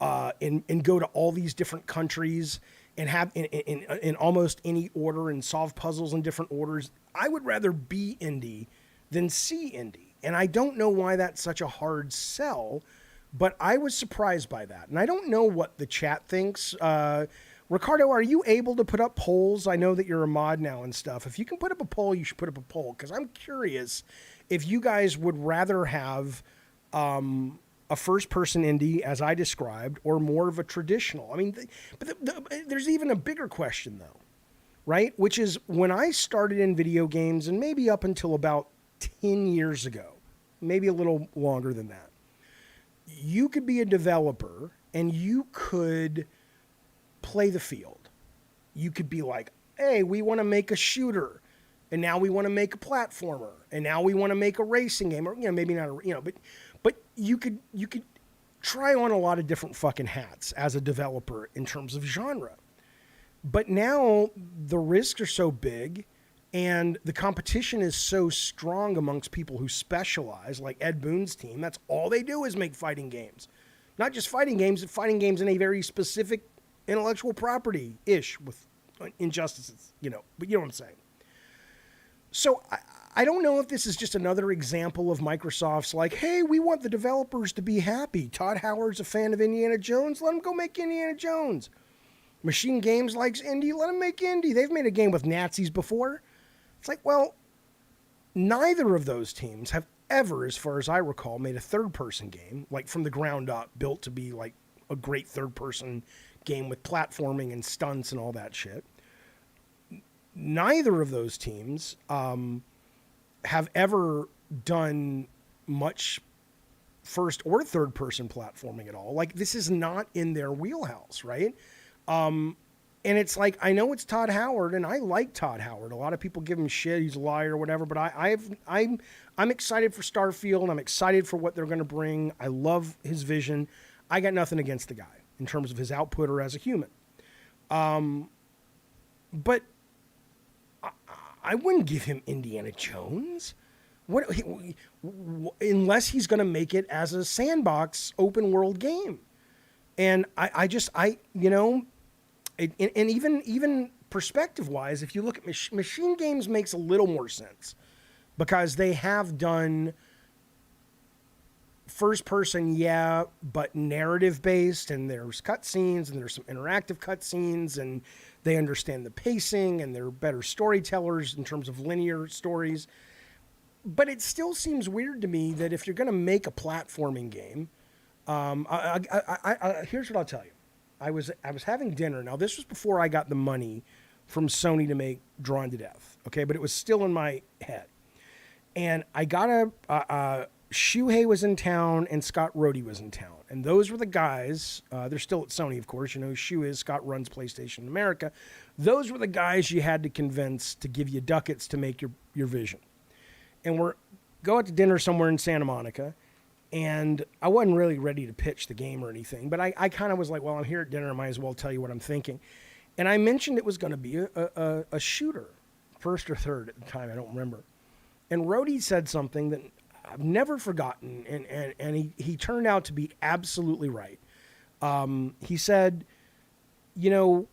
Speaker 2: and go to all these different countries and have in almost any order and solve puzzles in different orders, I would rather be Indy than see Indy. And I don't know why that's such a hard sell, but I was surprised by that. And I don't know what the chat thinks. Ricardo, are you able to put up polls? I know that you're a mod now and stuff. If you can put up a poll, you should put up a poll, because I'm curious if you guys would rather have a first-person Indy, as I described, or more of a traditional. I mean, there's even a bigger question, though, right? Which is, when I started in video games, and maybe up until about 10 years ago, maybe a little longer than that, you could be a developer, and you could play the field. You could be like, hey, we want to make a shooter, and now we want to make a platformer, and now we want to make a racing game, or maybe not but you could try on a lot of different fucking hats as a developer in terms of genre. But now the risks are so big and the competition is so strong amongst people who specialize, like Ed Boon's team. That's all they do is make fighting games. Not just fighting games, but fighting games in a very specific intellectual property-ish with injustices, but you know what I'm saying. So I don't know if this is just another example of Microsoft's like, hey, we want the developers to be happy. Todd Howard's a fan of Indiana Jones. Let him go make Indiana Jones. Machine Games likes Indy. Let him make Indy. They've made a game with Nazis before. It's like, well, neither of those teams have ever, as far as I recall, made a third-person game, like from the ground up, built to be like a great third-person game with platforming and stunts and all that shit. Neither of those teams have ever done much first or third person platforming at all. Like, this is not in their wheelhouse, right? And it's like, I know it's Todd Howard, and I like Todd Howard. A lot of people give him shit, he's a liar or whatever, but I'm excited for Starfield. I'm excited for what they're going to bring. I love his vision. I got nothing against the guy in terms of his output or as a human. But I wouldn't give him Indiana Jones. Unless he's going to make it as a sandbox open world game. And even perspective wise, if you look at Machine Games makes a little more sense because they have done first person, yeah, but narrative based, and there's cutscenes and there's some interactive cutscenes, and they understand the pacing and they're better storytellers in terms of linear stories. But it still seems weird to me that if you're going to make a platforming game, here's what I'll tell you. I was having dinner. Now, this was before I got the money from Sony to make Drawn to Death, okay? But it was still in my head. And I got Shuhei was in town and Scott Rhodey was in town. And those were the guys, they're still at Sony, of course. You know, Shuhei, Scott runs PlayStation in America. Those were the guys you had to convince to give you ducats to make your vision. And go out to dinner somewhere in Santa Monica. And I wasn't really ready to pitch the game or anything. But I kind of was like, well, I'm here at dinner. I might as well tell you what I'm thinking. And I mentioned it was going to be a shooter, first or third at the time. I don't remember. And Rhodey said something that I've never forgotten, and he turned out to be absolutely right. He said, you know,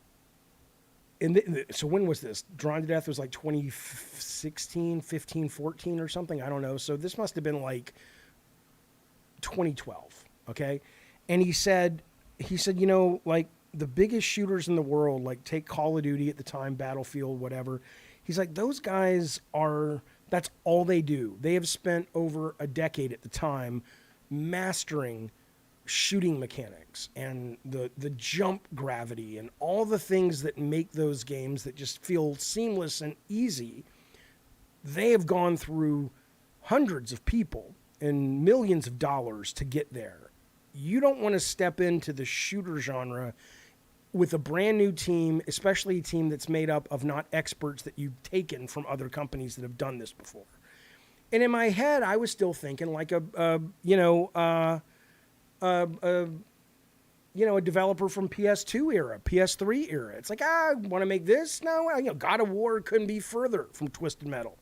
Speaker 2: so when was this? Drawn to Death was like 2016, 15, 14 or something. I don't know. So this must have been like 2012, okay? And he said, you know, like, the biggest shooters in the world, like take Call of Duty at the time, Battlefield, whatever. He's like, those guys that's all they do. They have spent over a decade at the time mastering shooting mechanics and the jump gravity and all the things that make those games that just feel seamless and easy. They have gone through hundreds of people and millions of dollars to get there. You don't want to step into the shooter genre with a brand new team, especially a team that's made up of not experts that you've taken from other companies that have done this before. And in my head, I was still thinking like a developer from PS2 era, PS3 era. It's like, I want to make this. No, God of War couldn't be further from Twisted Metal.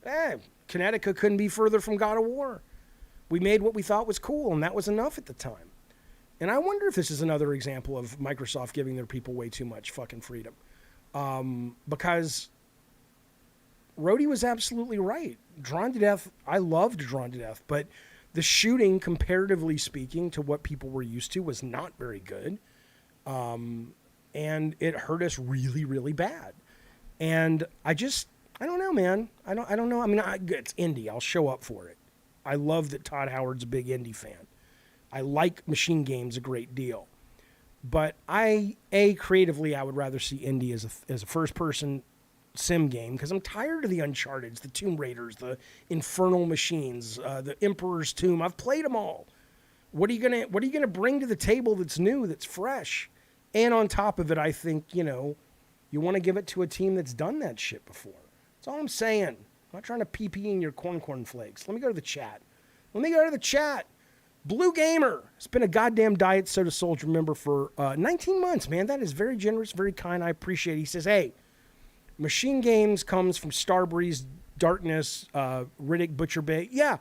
Speaker 2: Kinetica couldn't be further from God of War. We made what we thought was cool, and that was enough at the time. And I wonder if this is another example of Microsoft giving their people way too much fucking freedom. Because Rhodey was absolutely right. Drawn to Death, I loved Drawn to Death, but the shooting, comparatively speaking, to what people were used to was not very good. And it hurt us really, really bad. And I don't know, man. I don't know. I mean, it's indie. I'll show up for it. I love that Todd Howard's a big indie fan. I like machine games a great deal. But creatively, I would rather see indie as a first-person sim game because I'm tired of the Uncharteds, the Tomb Raiders, the Infernal Machines, the Emperor's Tomb. I've played them all. What are you gonna bring to the table that's new, that's fresh? And on top of it, I think, you want to give it to a team that's done that shit before. That's all I'm saying. I'm not trying to pee in your corn flakes. Let me go to the chat. Blue Gamer has been a goddamn Diet Soda Soldier member for 19 months, man. That is very generous, very kind. I appreciate it. He says, hey, Machine Games comes from Starbreeze, Darkness, Riddick, Butcher Bay. Yeah,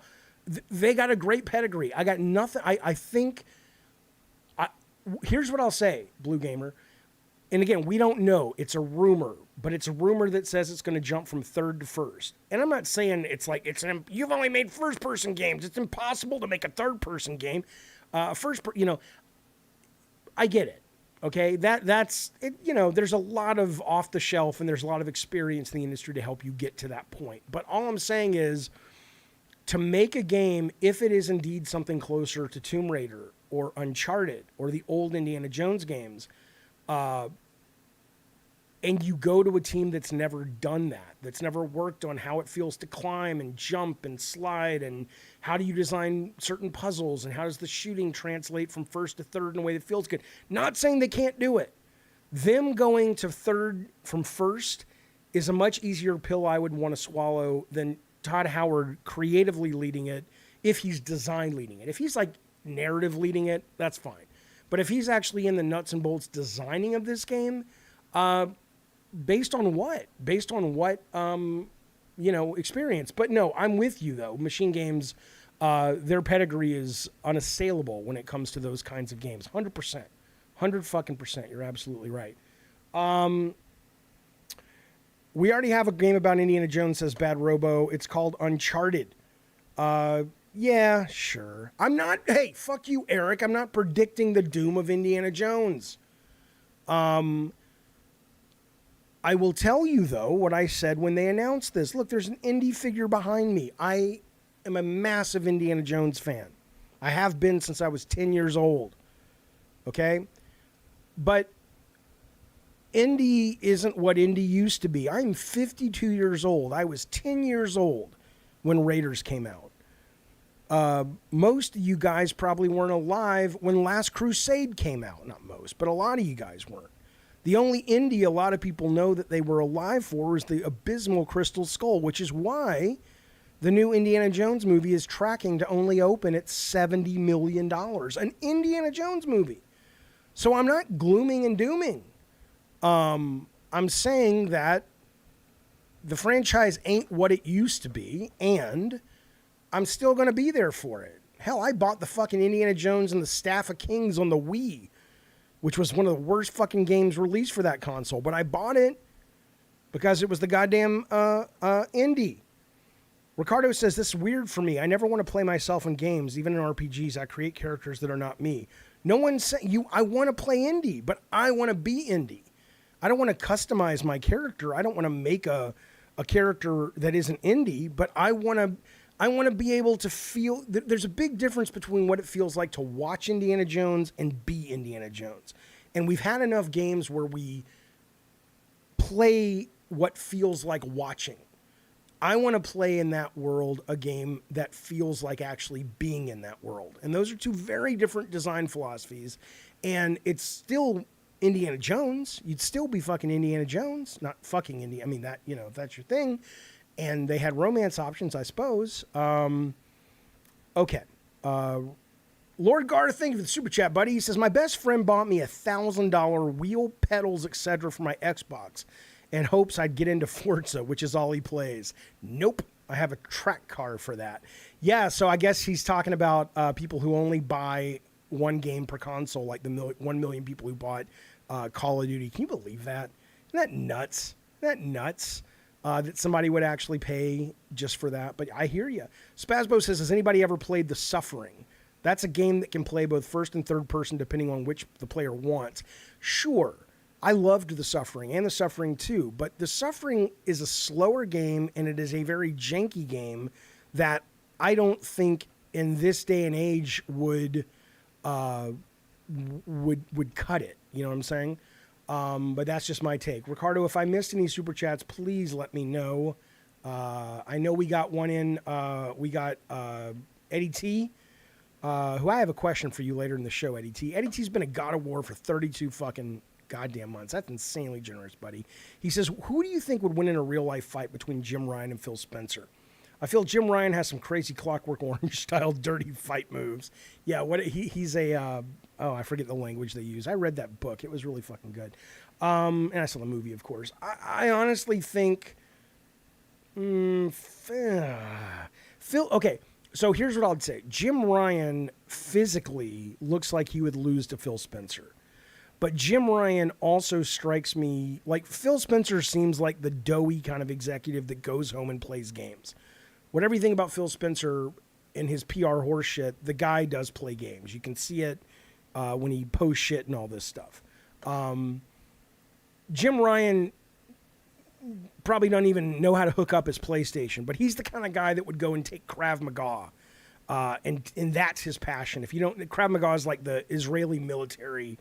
Speaker 2: they got a great pedigree. I got nothing. I think, here's what I'll say, Blue Gamer. And again, we don't know. It's a rumor, but it's a rumor that says it's going to jump from third to first. And I'm not saying it's like you've only made first-person games. It's impossible to make a third-person game. I get it. Okay, that's it. There's a lot of off the shelf and there's a lot of experience in the industry to help you get to that point. But all I'm saying is, to make a game, if it is indeed something closer to Tomb Raider or Uncharted or the old Indiana Jones games. And you go to a team that's never done that, that's never worked on how it feels to climb and jump and slide, and how do you design certain puzzles, and how does the shooting translate from first to third in a way that feels good. Not saying they can't do it. Them going to third from first is a much easier pill I would want to swallow than Todd Howard creatively leading it if he's design leading it. If he's like narrative leading it, that's fine. But if he's actually in the nuts and bolts designing of this game, based on what? Experience. But no, I'm with you, though. Machine Games, their pedigree is unassailable when it comes to those kinds of games. 100%. 100%. You're absolutely right. We already have a game about Indiana Jones, says Bad Robo. It's called Uncharted. Yeah, sure. Hey, fuck you, Eric. I'm not predicting the doom of Indiana Jones. I will tell you, though, what I said when they announced this. Look, there's an indie figure behind me. I am a massive Indiana Jones fan. I have been since I was 10 years old. Okay? But indie isn't what indie used to be. I'm 52 years old. I was 10 years old when Raiders came out. Most of you guys probably weren't alive when Last Crusade came out. Not most, but a lot of you guys weren't. The only indie a lot of people know that they were alive for is the abysmal Crystal Skull, which is why the new Indiana Jones movie is tracking to only open at $70 million. An Indiana Jones movie. So I'm not glooming and dooming. I'm saying that the franchise ain't what it used to be, and I'm still going to be there for it. Hell, I bought the fucking Indiana Jones and the Staff of Kings on the Wii, which was one of the worst fucking games released for that console. But I bought it because it was the goddamn indie. Ricardo says, this is weird for me. I never want to play myself in games, even in RPGs. I create characters that are not me. No one's saying you. I want to play indie, but I want to be indie. I don't want to customize my character. I don't want to make a character that isn't indie, but I want to be able to feel. There's a big difference between what it feels like to watch Indiana Jones and be Indiana Jones. And we've had enough games where we play what feels like watching. I want to play in that world a game that feels like actually being in that world. And those are two very different design philosophies. And it's still Indiana Jones. You'd still be fucking Indiana Jones, not fucking Indiana. I mean, that, you know, if that's your thing. And they had romance options, I suppose. Okay. Lord Gar, thank you for the super chat, buddy. He says, my best friend bought me $1,000 wheel, pedals, etc. for my Xbox and hopes I'd get into Forza, which is all he plays. Nope. I have a track car for that. Yeah, so I guess he's talking about people who only buy one game per console, like the 1 million people who bought Call of Duty. Can you believe that? Isn't that nuts? Isn't that nuts? That somebody would actually pay just for that. But I hear you. Spazbo says, has anybody ever played The Suffering? That's a game that can play both first and third person depending on which the player wants. Sure. I loved The Suffering and The Suffering 2, but The Suffering is a slower game and it is a very janky game that I don't think in this day and age would cut it. You know what I'm saying? But that's just my take. Ricardo, if I missed any super chats, please let me know. I know we got one in. We got Eddie T, who I have a question for you later in the show, Eddie T. Eddie T's been a God of War for 32 fucking goddamn months. That's insanely generous, buddy. He says, who do you think would win in a real-life fight between Jim Ryan and Phil Spencer? I feel Jim Ryan has some crazy Clockwork Orange-style dirty fight moves. Yeah, he's a... I forget the language they use. I read that book. It was really fucking good. And I saw the movie, of course. I honestly think... Phil... Okay, so here's what I'd say. Jim Ryan physically looks like he would lose to Phil Spencer. But Jim Ryan also strikes me... Like, Phil Spencer seems like the doughy kind of executive that goes home and plays games. Whatever you think about Phil Spencer and his PR horse shit, the guy does play games. You can see it when he posts shit and all this stuff. Jim Ryan probably doesn't even know how to hook up his PlayStation, but he's the kind of guy that would go and take Krav Maga, and that's his passion. If you don't, Krav Maga is like the Israeli military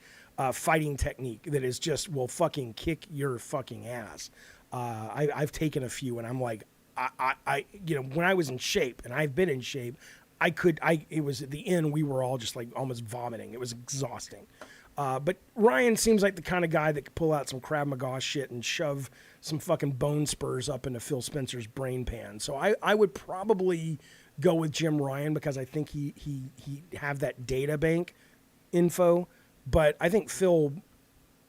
Speaker 2: fighting technique that is just will fucking kick your fucking ass. I've taken a few, and I'm like, I when I was in shape, and I've been in shape, it was at the end, we were all just like almost vomiting. It was exhausting. But Ryan seems like the kind of guy that could pull out some Krav Maga shit and shove some fucking bone spurs up into Phil Spencer's brain pan. So I would probably go with Jim Ryan because I think he have that data bank info. But I think Phil,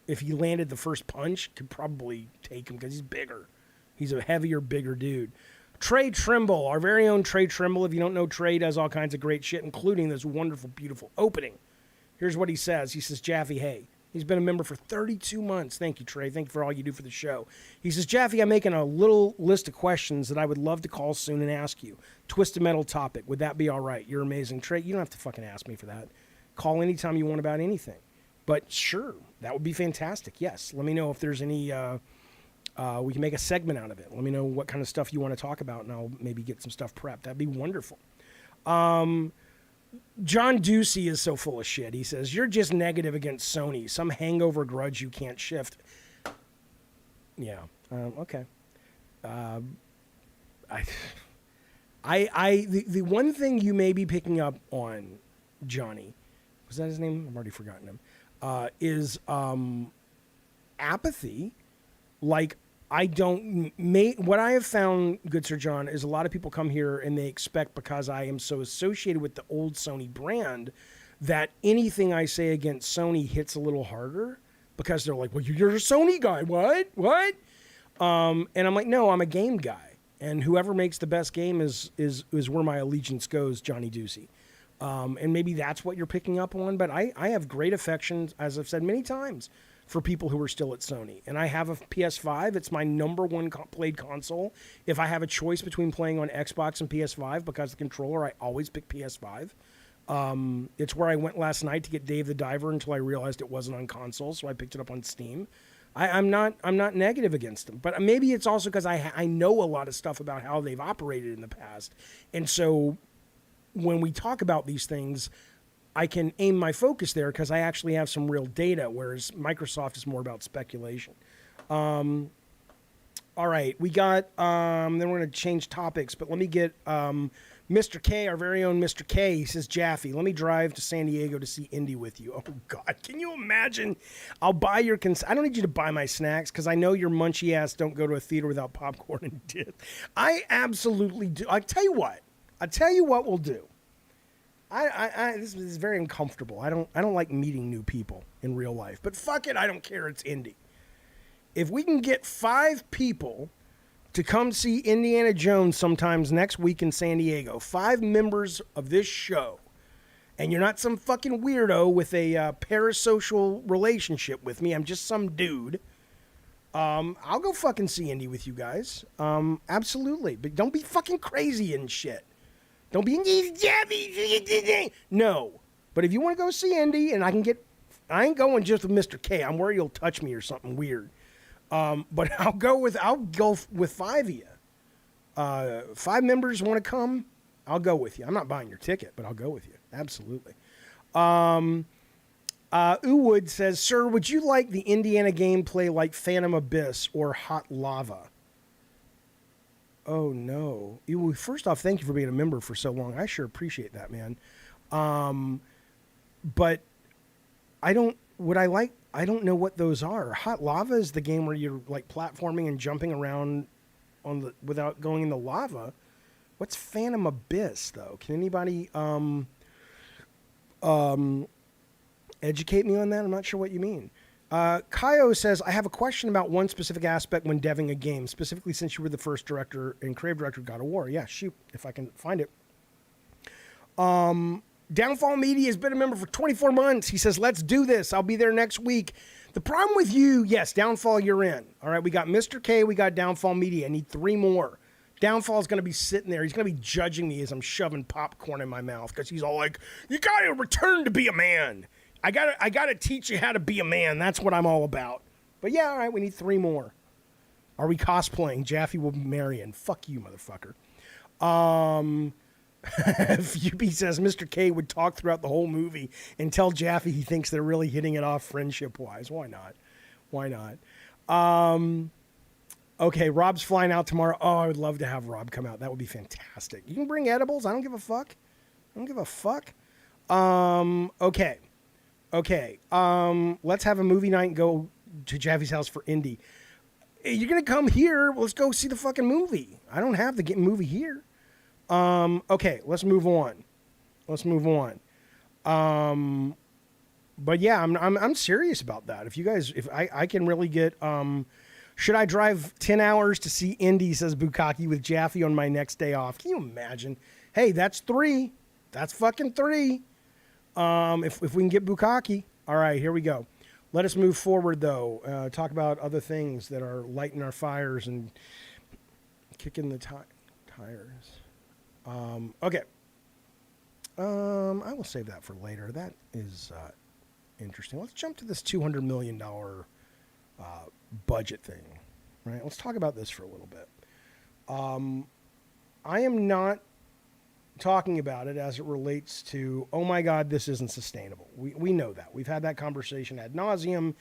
Speaker 2: if he landed the first punch, could probably take him because he's bigger. He's a heavier, bigger dude. Trey Trimble, our very own Trey Trimble. If you don't know, Trey does all kinds of great shit, including this wonderful, beautiful opening. Here's what he says. He says, Jaffe, hey. He's been a member for 32 months. Thank you, Trey. Thank you for all you do for the show. He says, Jaffe, I'm making a little list of questions that I would love to call soon and ask you. Twisted Metal topic. Would that be all right? You're amazing. Trey, you don't have to fucking ask me for that. Call anytime you want about anything. But sure, that would be fantastic. Yes. Let me know if there's any... we can make a segment out of it. Let me know what kind of stuff you want to talk about, and I'll maybe get some stuff prepped. That'd be wonderful. John Ducey is so full of shit. He says, you're just negative against Sony. Some hangover grudge you can't shift. Yeah. Okay. The one thing you may be picking up on, Johnny, was that his name? I've already forgotten him, is apathy. Like, what I have found, good Sir John, is a lot of people come here and they expect, because I am so associated with the old Sony brand, that anything I say against Sony hits a little harder, because they're like, well, you're a Sony guy. What? And I'm like, no, I'm a game guy. And whoever makes the best game is where my allegiance goes, Johnny Ducey. And maybe that's what you're picking up on, but I have great affection, as I've said many times, for people who are still at Sony. And I have a PS5. It's my number one played console. If I have a choice between playing on Xbox and PS5, because the controller, I always pick PS5. It's where I went last night to get Dave the Diver until I realized it wasn't on console, so I picked it up on Steam. I'm not negative against them, but maybe it's also because I know a lot of stuff about how they've operated in the past, and so when we talk about these things, I can aim my focus there because I actually have some real data, whereas Microsoft is more about speculation. All right, we got, then we're going to change topics, but let me get Mr. K, our very own Mr. K. He says, Jaffe, let me drive to San Diego to see Indy with you. Oh, God, can you imagine? I'll buy your, I don't need you to buy my snacks because I know your munchy ass don't go to a theater without popcorn and dip. I absolutely do. I'll tell you what we'll do. This is very uncomfortable. I don't like meeting new people in real life, but fuck it, I don't care. It's Indy. If we can get 5 people to come see Indiana Jones sometimes next week in San Diego, 5 members of this show, and you're not some fucking weirdo with a parasocial relationship with me, I'm just some dude, I'll go fucking see Indy with you guys. Absolutely. But don't be fucking crazy and shit. Don't be no. But if you want to go see Indy, and I ain't going just with Mr. K. I'm worried he'll touch me or something weird. But I'll go with 5 of you. 5 members want to come, I'll go with you. I'm not buying your ticket, but I'll go with you. Absolutely. Uwood says, sir, would you like the Indiana gameplay like Phantom Abyss or Hot Lava? Oh, no. First off, thank you for being a member for so long. I sure appreciate that, man. But I don't know what those are. Hot Lava is the game where you're like platforming and jumping around without going in the lava. What's Phantom Abyss, though? Can anybody educate me on that? I'm not sure what you mean. Kaio says, I have a question about one specific aspect when deving a game, specifically since you were the first director and creative director of God of War. Yeah, shoot, if I can find it. Downfall Media has been a member for 24 months. He says, let's do this. I'll be there next week. The problem with you, yes, Downfall, you're in. All right, we got Mr. K, we got Downfall Media. I need 3 more. Downfall's going to be sitting there. He's going to be judging me as I'm shoving popcorn in my mouth because he's all like, you got to return to be a man. I gotta teach you how to be a man. That's what I'm all about. But yeah, all right, we need 3 more. Are we cosplaying? Jaffe will be Marion. Fuck you, motherfucker. Fuby says Mr. K would talk throughout the whole movie and tell Jaffe he thinks they're really hitting it off friendship-wise. Why not? Why not? Okay, Rob's flying out tomorrow. Oh, I would love to have Rob come out. That would be fantastic. You can bring edibles. I don't give a fuck. I don't give a fuck. Okay. Let's have a movie night and go to Jaffe's house for Indy. Hey, you're going to come here. Well, let's go see the fucking movie. I don't have the movie here. Okay, let's move on. But yeah, I'm serious about that. If you guys, if I can really get, should I drive 10 hours to see Indy, says Bukkake, with Jaffe on my next day off? Can you imagine? Hey, that's 3. That's fucking 3. If we can get Bukkake. All right, here we go. Let us move forward, though. Talk about other things that are lighting our fires and kicking the tires. Okay. I will save that for later. That is interesting. Let's jump to this $200 million budget thing. Right? Let's talk about this for a little bit. I am not talking about it as it relates to, oh my God, this isn't sustainable. We know that. We've had that conversation ad nauseum.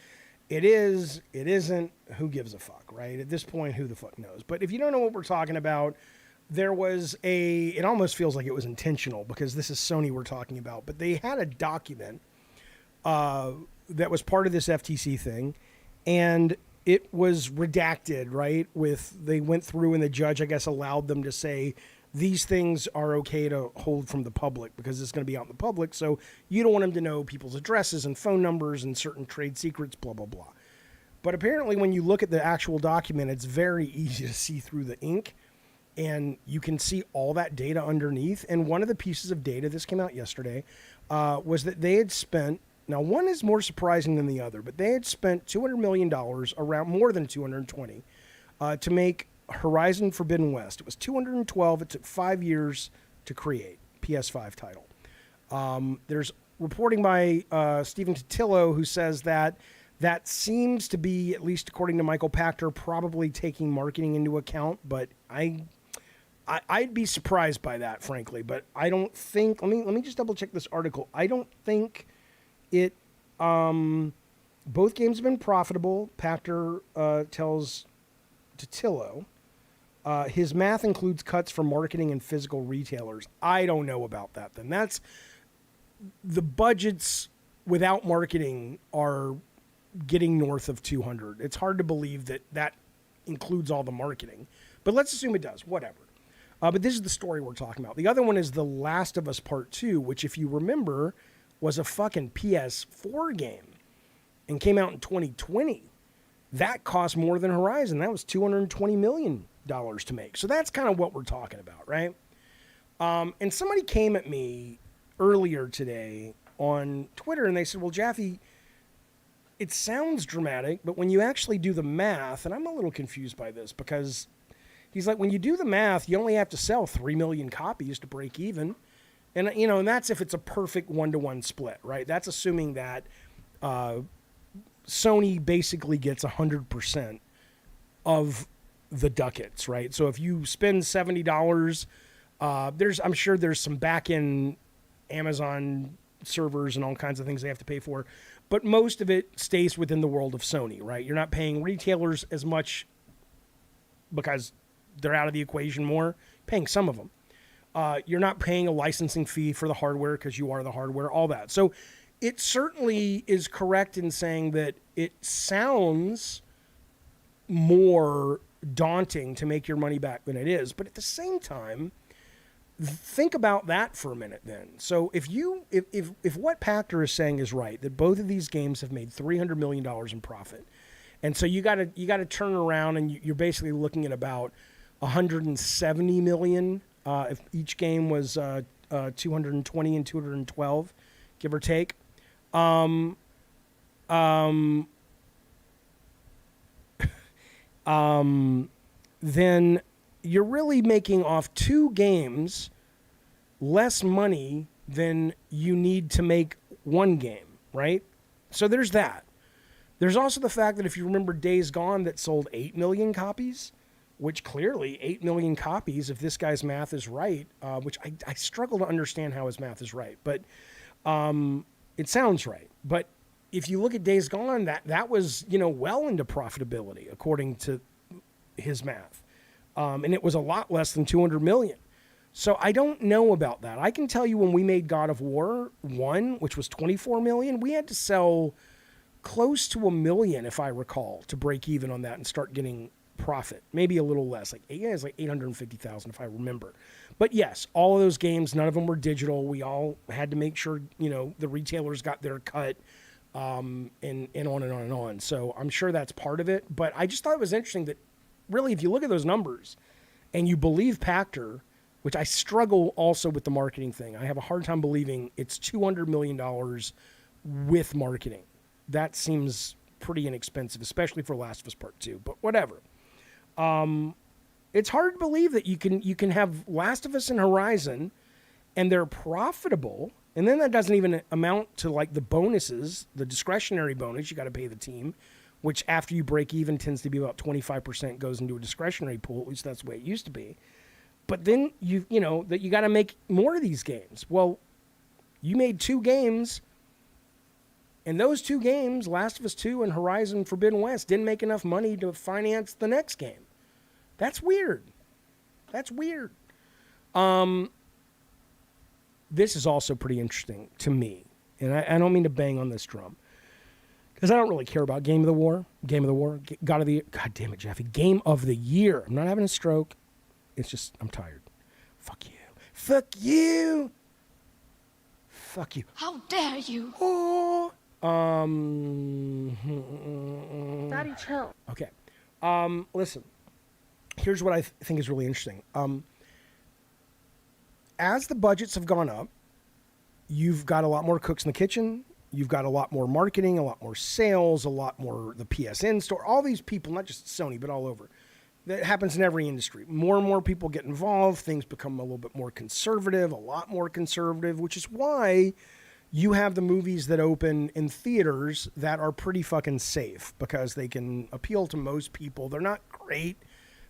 Speaker 2: It is, it isn't, who gives a fuck, right? At this point, who the fuck knows? But if you don't know what we're talking about, there was it almost feels like it was intentional because this is Sony we're talking about, but they had a document that was part of this FTC thing, and it was redacted, right? They went through and the judge, I guess, allowed them to say, these things are okay to hold from the public because it's going to be out in the public. So you don't want them to know people's addresses and phone numbers and certain trade secrets, blah, blah, blah. But apparently when you look at the actual document, it's very easy to see through the ink and you can see all that data underneath. And one of the pieces of data, this came out yesterday, was that they had spent Now, one is more surprising than the other, but they had spent $200 million, around more than 220, to make Horizon Forbidden West. It was 212. It took 5 years to create. PS5 title. There's reporting by Stephen Totillo, who says that seems to be, at least according to Michael Pachter, probably taking marketing into account, but I'd be surprised by that, frankly. But I don't think, let me just double check this article. I don't think it, both games have been profitable. Pachter tells Totillo. His math includes cuts from marketing and physical retailers. I don't know about that then. That's, the budgets without marketing are getting north of 200. It's hard to believe that includes all the marketing. But let's assume it does, whatever. But this is the story we're talking about. The other one is The Last of Us Part 2, which, if you remember, was a fucking PS4 game and came out in 2020. That cost more than Horizon. That was $220 million to make. So that's kind of what we're talking about, right? And somebody came at me earlier today on Twitter and they said, well, Jaffe, it sounds dramatic, but when you actually do the math, and I'm a little confused by this because he's like, when you do the math, you only have to sell 3 million copies to break even. And, you know, and that's if it's a perfect 1-to-1 split, right? That's assuming that Sony basically gets 100% of the ducats, right? So if you spend $70, I'm sure there's some back-end Amazon servers and all kinds of things they have to pay for, but most of it stays within the world of Sony, right? You're not paying retailers as much because they're out of the equation more, paying some of them. You're not paying a licensing fee for the hardware because you are the hardware, all that. So it certainly is correct in saying that it sounds more daunting to make your money back than it is. But at the same time, think about that for a minute then. So if what Pachter is saying is right, that both of these games have made $300 million in profit, and so you got to turn around and you're basically looking at about $170 million if each game was 220 and 212, give or take. Then you're really making off 2 games less money than you need to make 1 game, right? So there's that. There's also the fact that if you remember Days Gone, that sold 8 million copies, which clearly 8 million copies, if this guy's math is right, which I struggle to understand how his math is right, but it sounds right. But if you look at Days Gone, that was, well into profitability according to his math. And it was a lot less than 200 million. So I don't know about that. I can tell you when we made God of War 1, which was 24 million, we had to sell close to 1 million, if I recall, to break even on that and start getting profit. Maybe a little less. It's like 850,000 if I remember. But yes, all of those games, none of them were digital. We all had to make sure, the retailers got their cut, and on and on and on. So I'm sure that's part of it. But I just thought it was interesting that really, if you look at those numbers and you believe Pachter, which I struggle also with the marketing thing. I have a hard time believing it's $200 million with marketing. That seems pretty inexpensive, especially for Last of Us Part 2, but whatever. It's hard to believe that you can have Last of Us and Horizon and they're profitable, and then that doesn't even amount to like the bonuses, the discretionary bonus you got to pay the team, which after you break even tends to be about 25% goes into a discretionary pool. At least that's the way it used to be. But then you got to make more of these games. Well, you made 2 games, and those 2 games, Last of Us 2 and Horizon Forbidden West, didn't make enough money to finance the next game. That's weird. This is also pretty interesting to me, and I don't mean to bang on this drum, because I don't really care about Game of the War, God damn it, Jaffe, Game of the Year. I'm not having a stroke. It's just, I'm tired. Fuck you.
Speaker 3: How dare you?
Speaker 2: Oh.
Speaker 4: Daddy, chill.
Speaker 2: Okay. Listen, here's what I think is really interesting. As the budgets have gone up, you've got a lot more cooks in the kitchen. You've got a lot more marketing, a lot more sales, a lot more the PSN store, all these people, not just Sony, but all over. That happens in every industry. More and more people get involved. Things become a little bit more conservative, a lot more conservative, which is why you have the movies that open in theaters that are pretty fucking safe because they can appeal to most people. They're not great,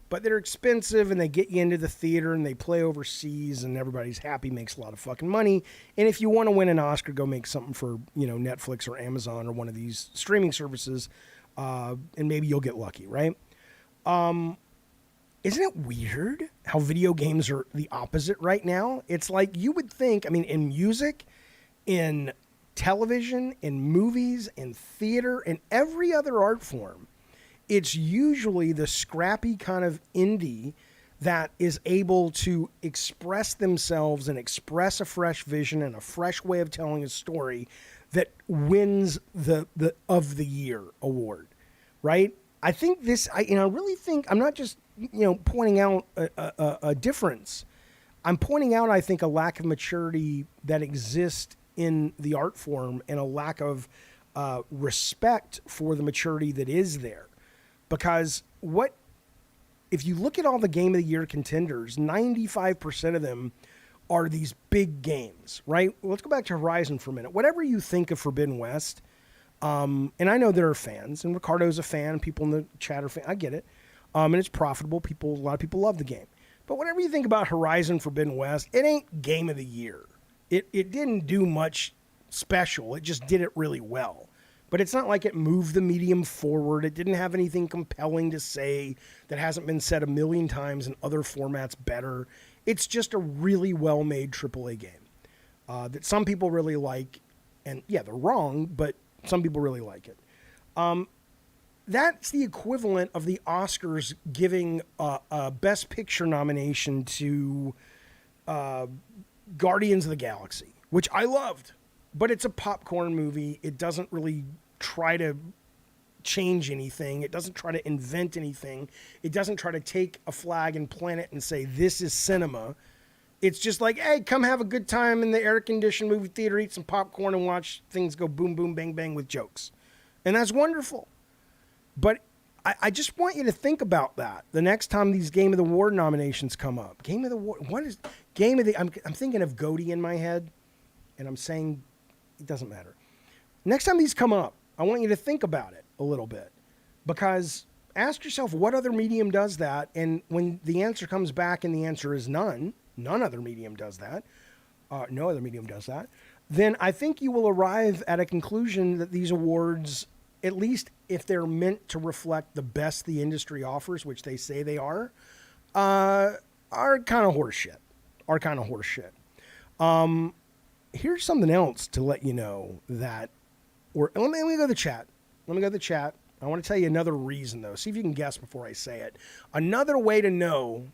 Speaker 2: but they're expensive and they get you into the theater and they play overseas and everybody's happy, makes a lot of fucking money. And if you want to win an Oscar, go make something for, Netflix or Amazon or one of these streaming services, and maybe you'll get lucky, right? Isn't it weird how video games are the opposite right now? It's like you would think, in music, in television, in movies, in theater, in every other art form, it's usually the scrappy kind of indie that is able to express themselves and express a fresh vision and a fresh way of telling a story that wins the of the year award, right? I think this, I really think, I'm not just, pointing out a difference. I'm pointing out, I think, a lack of maturity that exists in the art form and a lack of respect for the maturity that is there. Because if you look at all the Game of the Year contenders, 95% of them are these big games, right? Well, let's go back to Horizon for a minute. Whatever you think of Forbidden West, and I know there are fans, and Ricardo's a fan, people in the chat are fans, I get it. And it's profitable. A lot of people love the game. But whatever you think about Horizon Forbidden West, it ain't Game of the Year. It didn't do much special. It just did it really well. But it's not like it moved the medium forward. It didn't have anything compelling to say that hasn't been said a million times in other formats better. It's just a really well-made AAA game that some people really like. And yeah, they're wrong, but some people really like it. That's the equivalent of the Oscars giving a Best Picture nomination to Guardians of the Galaxy, which I loved. But it's a popcorn movie. It doesn't really try to change anything. It doesn't try to invent anything. It doesn't try to take a flag and plant it and say, this is cinema. It's just like, hey, come have a good time in the air-conditioned movie theater, eat some popcorn, and watch things go boom, boom, bang, bang with jokes. And that's wonderful. But I just want you to think about that the next time these Game of the Award nominations come up. Game of the Award, what is Game of the... I'm thinking of Goaty in my head, and I'm saying it doesn't matter. Next time these come up, I want you to think about it a little bit. Because ask yourself, what other medium does that? And when the answer comes back and the answer is none other medium does that, no other medium does that, then I think you will arrive at a conclusion that these awards, at least if they're meant to reflect the best the industry offers, which they say they are kind of horseshit. Here's something else to let you know that let me go to the chat. I want to tell you another reason, though. See if you can guess before I say it. Another way to know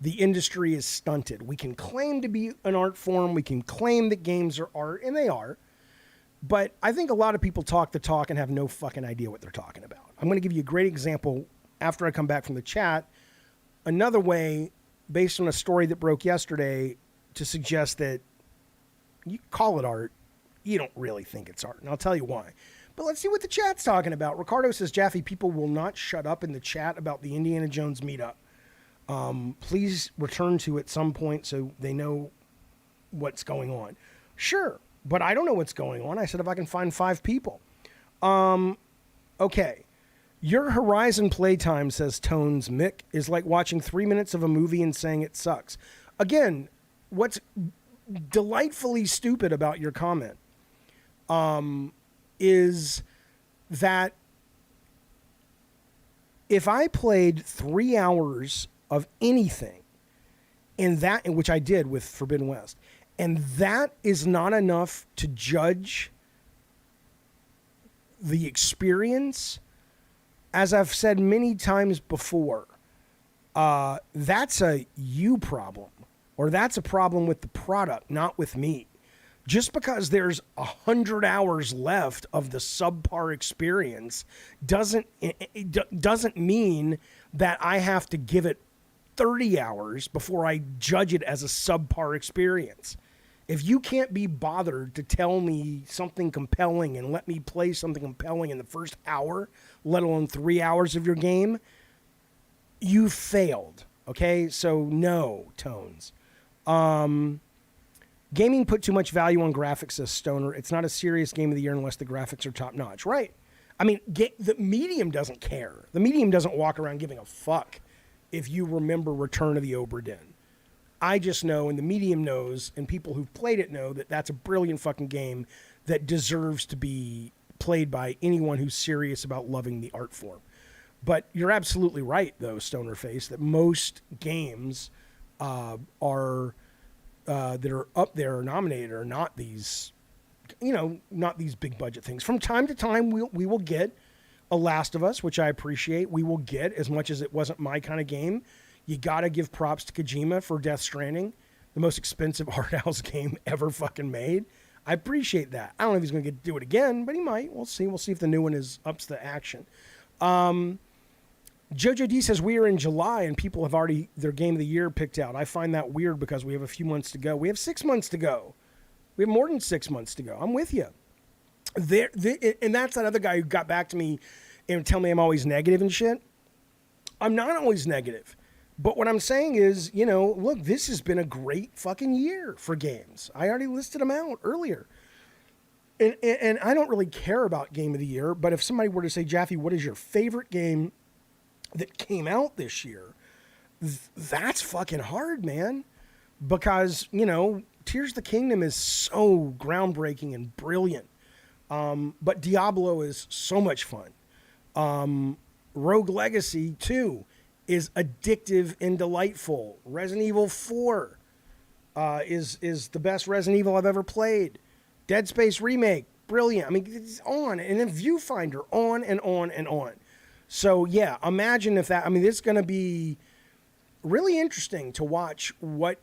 Speaker 2: the industry is stunted. We can claim to be an art form. We can claim that games are art, and they are. But I think a lot of people talk the talk and have no fucking idea what they're talking about. I'm going to give you a great example after I come back from the chat. Another way, based on a story that broke yesterday, to suggest that you call it art, you don't really think it's art. And I'll tell you why. But let's see what the chat's talking about. Ricardo says, Jaffe, people will not shut up in the chat about the Indiana Jones meetup. Please return to at some point so they know what's going on. Sure, but I don't know what's going on. I said if I can find 5 people. Okay. Your Horizon playtime, says Tones Mick, is like watching 3 minutes of a movie and saying it sucks. Again, what's delightfully stupid about your comment is that if I played 3 hours of anything, and which I did with Forbidden West, and that is not enough to judge the experience, as I've said many times before, that's a you problem, or that's a problem with the product, not with me. Just because there's 100 hours left of the subpar experience doesn't mean that I have to give it 30 hours before I judge it as a subpar experience. If you can't be bothered to tell me something compelling and let me play something compelling in the first hour, let alone 3 hours of your game, you failed. Okay? So no, Tones. Gaming put too much value on graphics, says Stoner. It's not a serious game of the year unless the graphics are top notch. Right. I mean, the medium doesn't care. The medium doesn't walk around giving a fuck if you remember Return of the Obra Dinn. I just know, and the medium knows, and people who've played it know that that's a brilliant fucking game that deserves to be played by anyone who's serious about loving the art form. But you're absolutely right, though, Stonerface, that most games that are up there or nominated are not these, not these big budget things. From time to time, we will get a Last of Us, which I appreciate. We will get, as much as it wasn't my kind of game. You got to give props to Kojima for Death Stranding, the most expensive art house game ever fucking made. I appreciate that. I don't know if he's going to get to do it again, but he might. We'll see. We'll see if the new one ups the action. Jojo D says we are in July and people have already their game of the year picked out. I find that weird because we have a few months to go. We have 6 months to go. We have more than 6 months to go. I'm with you. And that's that other guy who got back to me and tell me I'm always negative and shit. I'm not always negative. But what I'm saying is, look, this has been a great fucking year for games. I already listed them out earlier. And I don't really care about game of the year, but if somebody were to say, Jaffe, what is your favorite game that came out this year? That's fucking hard, man. Because, Tears of the Kingdom is so groundbreaking and brilliant. But Diablo is so much fun. Rogue Legacy 2 is addictive and delightful. Resident Evil 4 is the best Resident Evil I've ever played. Dead Space Remake, brilliant. I mean, it's on. And then Viewfinder, on and on and on. So, yeah, imagine if that... I mean, it's going to be really interesting to watch what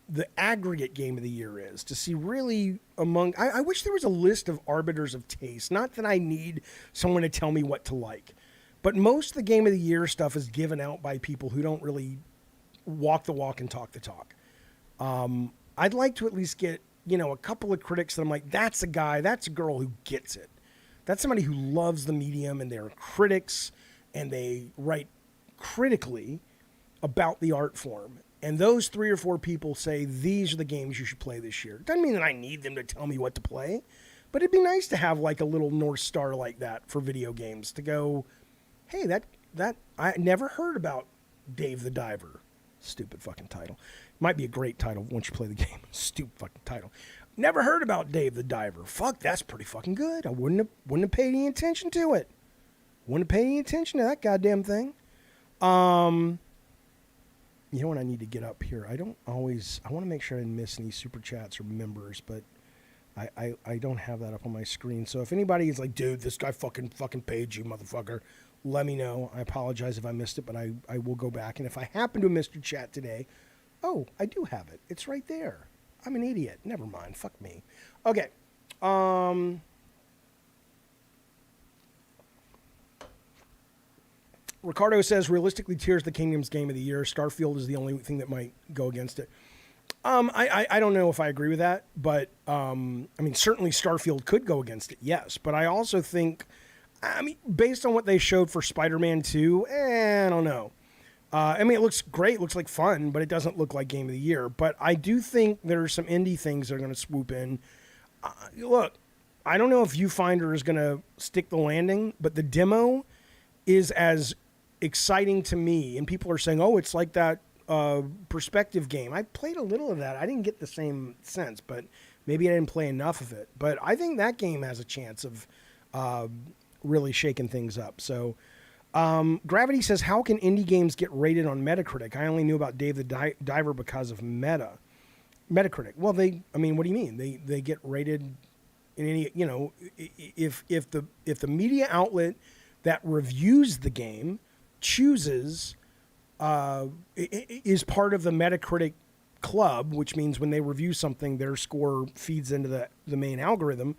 Speaker 2: the aggregate game of the year is, to see really among... I wish there was a list of arbiters of taste. Not that I need someone to tell me what to like. But most of the game of the year stuff is given out by people who don't really walk the walk and talk the talk. I'd like to at least get, a couple of critics that I'm like, that's a guy, that's a girl who gets it. That's somebody who loves the medium and they're critics and they write critically about the art form. And those 3 or 4 people say, these are the games you should play this year. Doesn't mean that I need them to tell me what to play, but it'd be nice to have like a little North Star like that for video games to go, hey, that I never heard about Dave the Diver. Stupid fucking title. Might be a great title once you play the game. Stupid fucking title. Never heard about Dave the Diver. Fuck, that's pretty fucking good. I wouldn't have paid any attention to it. Wouldn't have paid any attention to that goddamn thing. You know what I need to get up here? I want to make sure I didn't miss any super chats or members, but I don't have that up on my screen. So if anybody is like, dude, this guy fucking paid you, motherfucker, let me know. I apologize if I missed it, but I will go back. And if I happen to have missed your chat today, I do have it. It's right there. I'm an idiot. Never mind. Fuck me. Okay. Ricardo says, realistically, Tears of the Kingdom's game of the year. Starfield is the only thing that might go against it. I don't know if I agree with that, but certainly Starfield could go against it, yes. But I also think, based on what they showed for Spider-Man 2, I don't know. It looks great, it looks like fun, but it doesn't look like game of the year. But I do think there are some indie things that are going to swoop in. Look, I don't know if Viewfinder is going to stick the landing, but the demo is as exciting to me. And people are saying, it's like that perspective game. I played a little of that. I didn't get the same sense, but maybe I didn't play enough of it. But I think that game has a chance of really shaking things up. So Gravity says, how can indie games get rated on Metacritic? I only knew about Dave the Diver because of Metacritic. Well, what do you mean? They get rated in any, if the media outlet that reviews the game chooses is part of the Metacritic club, which means when they review something, their score feeds into the main algorithm,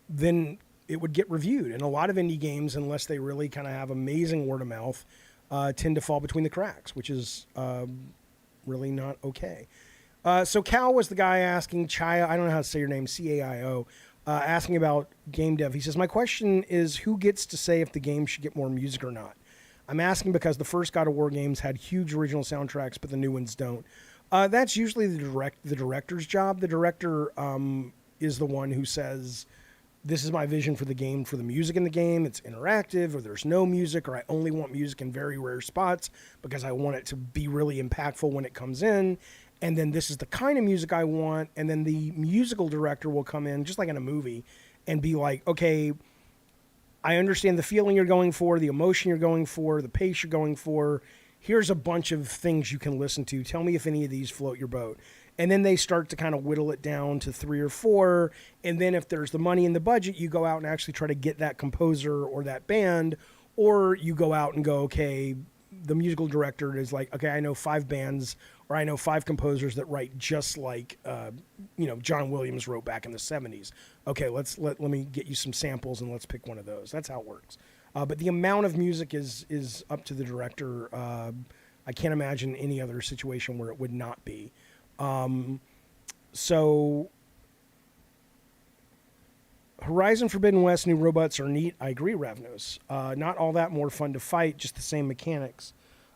Speaker 2: then it would get reviewed. And a lot of indie games, unless they really kind of have amazing word of mouth, tend to fall between the cracks, which is really not okay. So Cal was the guy asking Chaya, I don't know how to say your name, CAIO, asking about game dev. He says, my question is who gets to say if the game should get more music or not? I'm asking because the first God of War games had huge original soundtracks, but the new ones don't. That's usually the director's job. The director is the one who says, this is my vision for the game, for the music in the game. It's interactive, or there's no music, or I only want music in very rare spots because I want it to be really impactful when it comes in. And then this is the kind of music I want. And then the musical director will come in, just like in a movie, and be like, okay, I understand the feeling you're going for, the emotion you're going for, the pace you're going for. Here's a bunch of things you can listen to. Tell me if any of these float your boat. And then they start to kind of whittle it down to 3 or 4. And then if there's the money in the budget, you go out and actually try to get that composer or that band. Or you go out and go, okay, the musical director is like, okay, I know 5 bands or I know 5 composers that write just like, John Williams wrote back in the 70s. Okay, let me get you some samples and let's pick one of those. That's how it works. But the amount of music is up to the director. I can't imagine any other situation where it would not be. So Horizon Forbidden West new robots are neat. I agree, Ravnos. Not all that more fun to fight, just the same mechanics.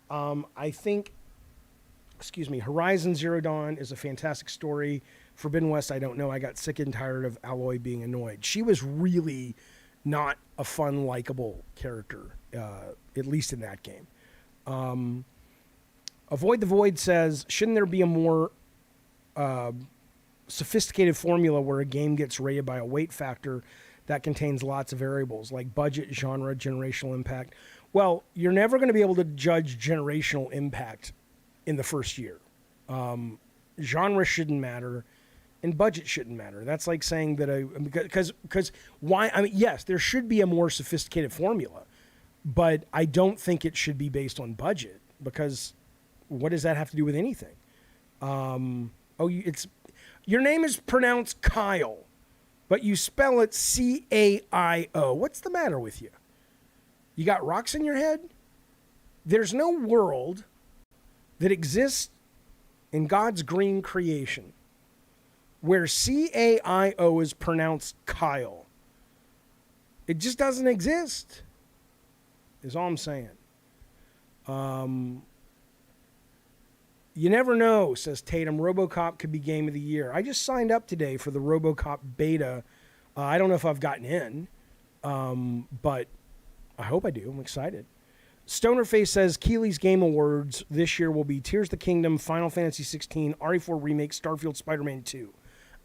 Speaker 2: I think, Horizon Zero Dawn is a fantastic story. Forbidden West, I don't know. I got sick and tired of Aloy being annoyed. She was really not a fun, likable character, at least in that game. Avoid the Void says, shouldn't there be a more sophisticated formula where a game gets rated by a weight factor that contains lots of variables, like budget, genre, generational impact? Well, you're never going to be able to judge generational impact in the first year. Genre shouldn't matter, and budget shouldn't matter. That's like saying that because why? I mean, yes, there should be a more sophisticated formula, but I don't think it should be based on budget, because what does that have to do with anything? Your name is pronounced Kyle, but you spell it CAIO. What's the matter with you? You got rocks in your head? There's no world that exists in God's green creation where CAIO is pronounced Kyle. It just doesn't exist, is all I'm saying. You never know, says Tatum. RoboCop could be game of the year. I just signed up today for the RoboCop beta. I don't know if I've gotten in, but I hope I do. I'm excited. Stonerface says Keeley's Game Awards this year will be Tears of the Kingdom, Final Fantasy 16, RE4 Remake, Starfield, Spider-Man 2.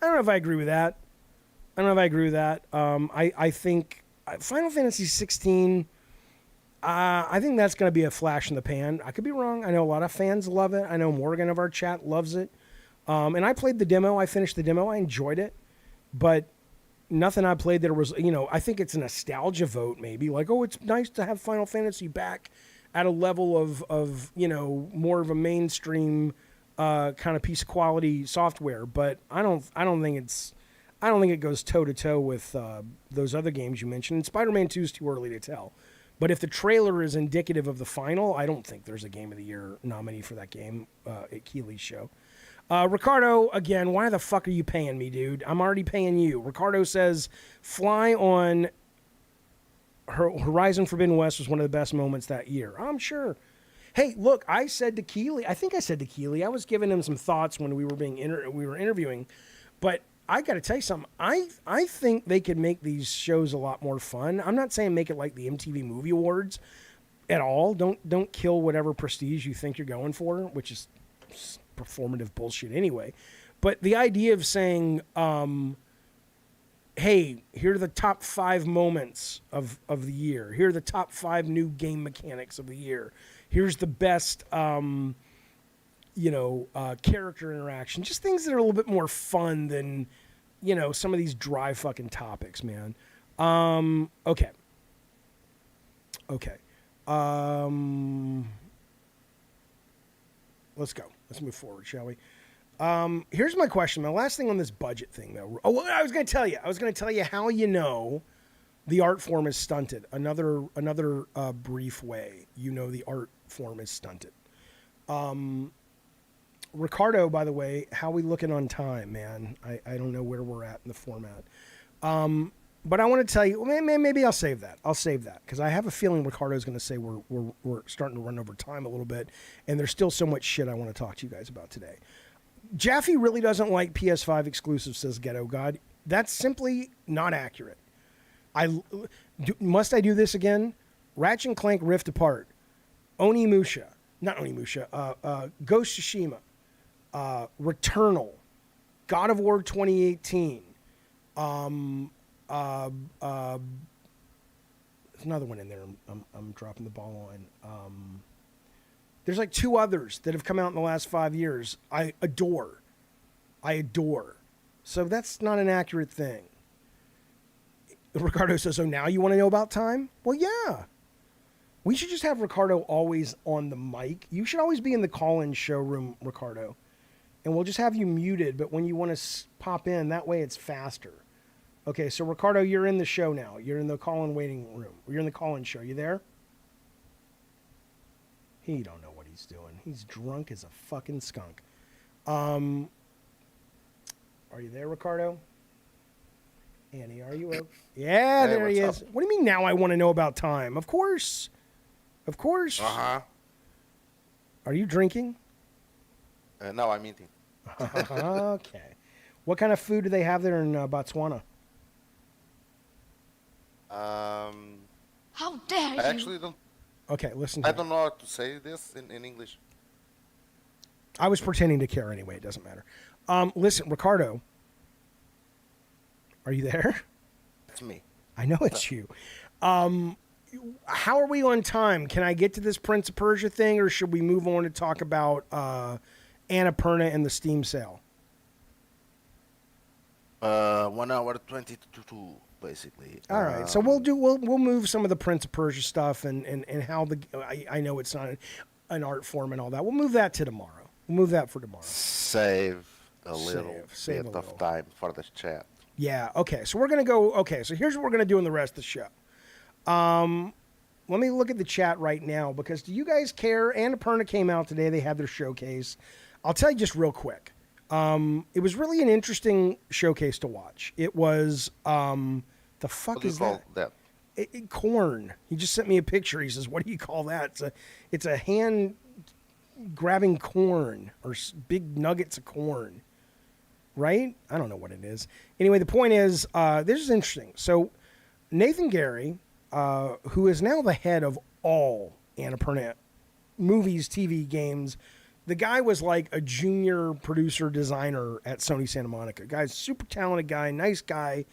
Speaker 2: I don't know if I agree with that. I think Final Fantasy 16... I think that's going to be a flash in the pan. I could be wrong. I know a lot of fans love it. I know Morgan of our chat loves it. And I played the demo. I finished the demo. I enjoyed it. But nothing I played that was, I think it's a nostalgia vote maybe. Like, oh, it's nice to have Final Fantasy back at a level of more of a mainstream kind of piece of quality software. But I don't think it goes toe-to-toe with those other games you mentioned. And Spider-Man 2 is too early to tell. But if the trailer is indicative of the final, I don't think there's a Game of the Year nominee for that game at Keeley's show. Ricardo, again, why the fuck are you paying me, dude? I'm already paying you. Ricardo says, Fly on Horizon Forbidden West was one of the best moments that year. I'm sure. Hey, look, I said to Keeley, I was giving him some thoughts when we were interviewing, but I got to tell you something. I think they could make these shows a lot more fun. I'm not saying make it like the MTV Movie Awards at all. Don't kill whatever prestige you think you're going for, which is performative bullshit anyway. But the idea of saying, hey, here are the top 5 moments of the year. Here are the top 5 new game mechanics of the year. Here's the best character interaction, just things that are a little bit more fun than, some of these dry fucking topics, man. Okay. Let's go. Let's move forward, shall we? Here's my question. My last thing on this budget thing, though. Oh, I was going to tell you how the art form is stunted. Another brief way the art form is stunted. Ricardo, by the way, how we looking on time, man? I don't know where we're at in the format. But I want to tell you, maybe I'll save that. I'll save that because I have a feeling Ricardo's going to say we're starting to run over time a little bit, and there's still so much shit I want to talk to you guys about today. Jaffe really doesn't like PS5 exclusives, says Ghetto God. That's simply not accurate. Must I do this again? Ratchet and Clank Rift Apart, Onimusha, not Onimusha, Ghost Tsushima, Returnal, God of War 2018. There's another one in there I'm dropping the ball on. There's like 2 others that have come out in the last 5 years. I adore. So that's not an accurate thing. Ricardo says, so now you want to know about time? Well, yeah. We should just have Ricardo always on the mic. You should always be in the call-in showroom, Ricardo. And we'll just have you muted, but when you want to pop in, that way it's faster. Okay, so Ricardo, you're in the show now. You're in the call-in waiting room. You're in the call-in show. You there? He don't know what he's doing. He's drunk as a fucking skunk. Are you there, Ricardo? Annie, are you? Yeah, there he is. Up? What do you mean now I want to know about time? Of course. Uh-huh. Are you drinking?
Speaker 5: No, I'm eating.
Speaker 2: Okay. What kind of food do they have there in Botswana?
Speaker 3: How dare you?
Speaker 5: I actually don't.
Speaker 2: Okay, listen.
Speaker 5: I don't know how to say this in English.
Speaker 2: I was pretending to care anyway. It doesn't matter. Listen, Ricardo. Are you there?
Speaker 5: It's me.
Speaker 2: I know it's you. How are we on time? Can I get to this Prince of Persia thing, or should we move on to talk about Annapurna and the Steam sale?
Speaker 5: 1 hour 22, basically.
Speaker 2: All right, so we'll move some of the Prince of Persia stuff and how I know it's not an art form and all that. We'll move that to tomorrow. We'll move that for tomorrow.
Speaker 5: Save a little bit of time for the chat.
Speaker 2: Yeah. Okay. So we're gonna go. Okay. So here's what we're gonna do in the rest of the show. Let me look at the chat right now because do you guys care? Annapurna came out today. They had their showcase. I'll tell you just real quick. It was really an interesting showcase to watch. It was the fuck
Speaker 5: what
Speaker 2: is
Speaker 5: do you call that?
Speaker 2: Corn. He just sent me a picture. He says, "What do you call that?" It's a hand grabbing corn or big nuggets of corn. Right? I don't know what it is. Anyway, the point is, this is interesting. So Nathan Gary, who is now the head of all Annapurna movies, TV, games, the guy was like a junior producer designer at Sony Santa Monica. Guy's super talented guy, nice guy.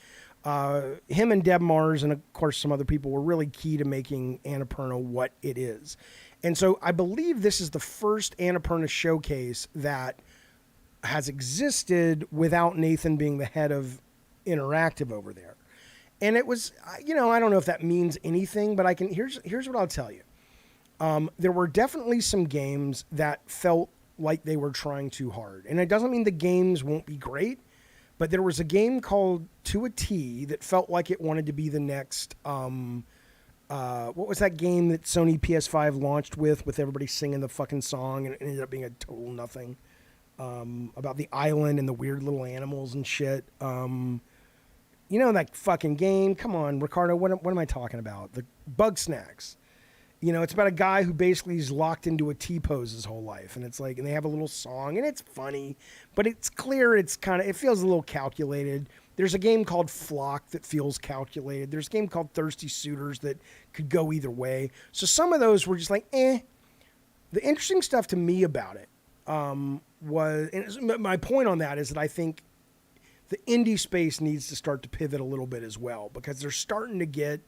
Speaker 2: Him and Deb Mars and, of course, some other people were really key to making Annapurna what it is. And so I believe this is the first Annapurna showcase that has existed without Nathan being the head of Interactive over there. And it was, I don't know if that means anything, but here's what I'll tell you. There were definitely some games that felt like they were trying too hard. And it doesn't mean the games won't be great, but there was a game called To a T that felt like it wanted to be the next, what was that game that Sony PS5 launched with everybody singing the fucking song and it ended up being a total nothing? About the island and the weird little animals and shit. That fucking game? Come on, Ricardo, what am I talking about? The Bug Snacks. It's about a guy who basically is locked into a T-pose his whole life. And it's like, and they have a little song, and it's funny, but it's clear it feels a little calculated. There's a game called Flock that feels calculated. There's a game called Thirsty Suitors that could go either way. So some of those were just like, eh. The interesting stuff to me about it was, and my point on that is that I think the indie space needs to start to pivot a little bit as well, because they're starting to get,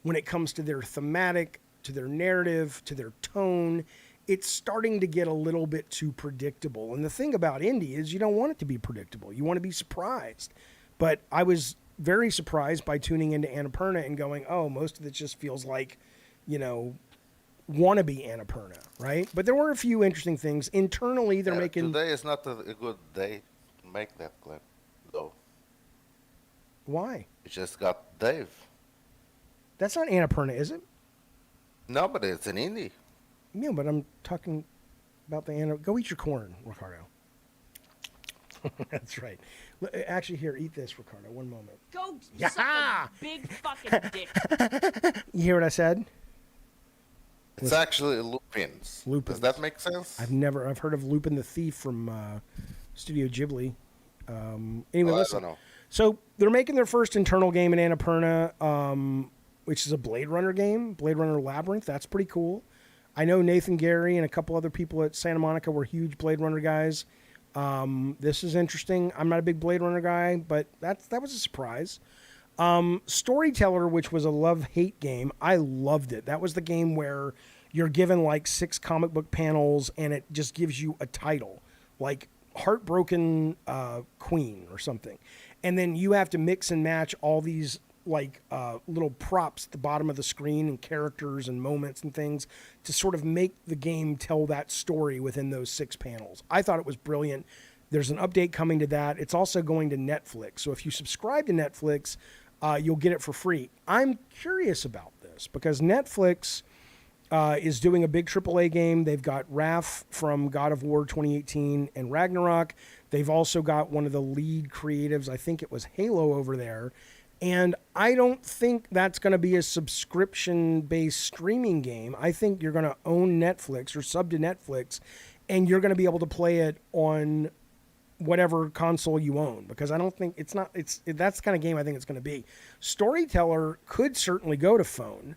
Speaker 2: when it comes to their thematic, to their narrative, to their tone, it's starting to get a little bit too predictable. And the thing about indie is you don't want it to be predictable. You want to be surprised. But I was very surprised by tuning into Annapurna and going, oh, most of it just feels like, wannabe Annapurna, right? But there were a few interesting things. Internally, they're making...
Speaker 5: Today is not a good day to make that clip, though.
Speaker 2: Why?
Speaker 5: You just got Dave.
Speaker 2: That's not Annapurna, is it?
Speaker 5: No, but it's an indie.
Speaker 2: Yeah, but I'm talking about the Go eat your corn, Ricardo. That's right. Actually, here, eat this, Ricardo. One moment.
Speaker 3: Go
Speaker 2: Yeah.
Speaker 3: suck a big fucking dick.
Speaker 2: You hear what I said?
Speaker 5: It's actually Lupins.
Speaker 2: Lupins.
Speaker 5: Does that make sense?
Speaker 2: I've heard of Lupin the Thief from Studio Ghibli. Anyway, listen.
Speaker 5: I don't know.
Speaker 2: So they're making their first internal game in Annapurna, which is a Blade Runner game, Blade Runner Labyrinth. That's pretty cool. I know Nathan Gary and a couple other people at Santa Monica were huge Blade Runner guys. This is interesting. I'm not a big Blade Runner guy, but that was a surprise. Storyteller, which was a love-hate game, I loved it. That was the game where you're given like 6 comic book panels and it just gives you a title, like Heartbroken Queen or something. And then you have to mix and match all these like little props at the bottom of the screen and characters and moments and things to sort of make the game tell that story within those 6 panels. I thought it was brilliant. There's an update coming to that. It's also going to Netflix. So if you subscribe to Netflix, you'll get it for free. I'm curious about this because Netflix is doing a big AAA game. They've got Raph from God of War 2018 and Ragnarok. They've also got one of the lead creatives, I think it was Halo over there. And I don't think that's going to be a subscription-based streaming game. I think you're going to own Netflix or sub to Netflix, and you're going to be able to play it on whatever console you own, because I don't think that's the kind of game I think it's going to be. Storyteller could certainly go to phone,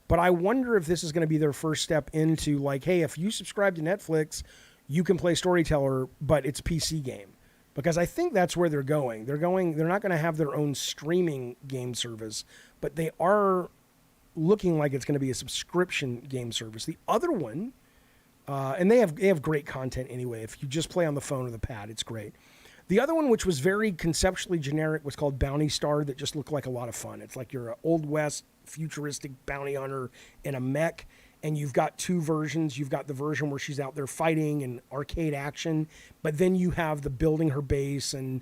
Speaker 2: but I wonder if this is going to be their first step into like, hey, if you subscribe to Netflix, you can play Storyteller, but it's a PC game. Because I think that's where they're going. They're not going to have their own streaming game service, but they are looking like it's going to be a subscription game service. The other one, and they have great content anyway. If you just play on the phone or the pad, it's great. The other one, which was very conceptually generic, was called Bounty Star, that just looked like a lot of fun. It's like you're an Old West futuristic bounty hunter in a mech, and you've got 2 versions. You've got the version where she's out there fighting and arcade action, but then you have the building her base and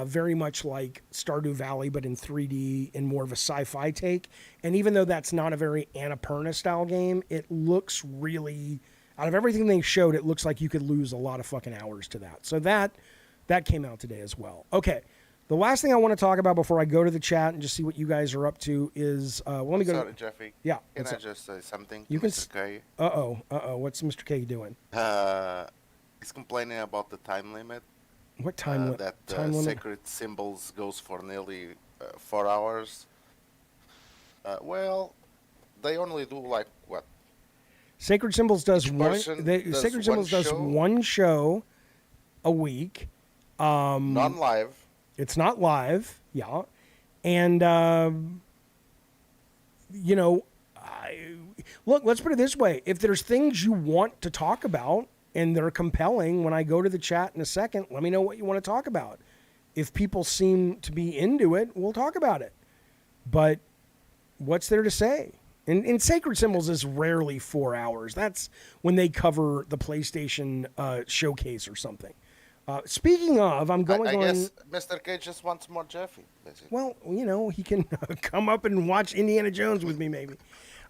Speaker 2: very much like Stardew Valley, but in 3D and more of a sci-fi take. And even though that's not a very Annapurna style game, it looks really, out of everything they showed, it looks like you could lose a lot of fucking hours to that. So that came out today as well. Okay. The last thing I want to talk about before I go to the chat and just see what you guys are up to is, let me go.
Speaker 5: Sorry, Jeffy.
Speaker 2: Yeah.
Speaker 5: Can I just say something?
Speaker 2: You can.
Speaker 5: Mr. K?
Speaker 2: What's Mr. K doing?
Speaker 5: He's complaining about the time limit.
Speaker 2: What time limit?
Speaker 5: That
Speaker 2: time limit?
Speaker 5: Sacred Symbols goes for nearly 4 hours. Well, they only do like what?
Speaker 2: Sacred Symbols does
Speaker 5: Sacred Symbols does
Speaker 2: one show a week.
Speaker 5: Non-live.
Speaker 2: It's not live, yeah. And, look, let's put it this way. If there's things you want to talk about and they're compelling, when I go to the chat in a second, let me know what you want to talk about. If people seem to be into it, we'll talk about it. But what's there to say? And Sacred Symbols is rarely 4 hours. That's when they cover the PlayStation showcase or something. Speaking of, I'm going on.
Speaker 5: I guess Mr. K just wants more Jeffy. Basically.
Speaker 2: Well, he can come up and watch Indiana Jones with me, maybe.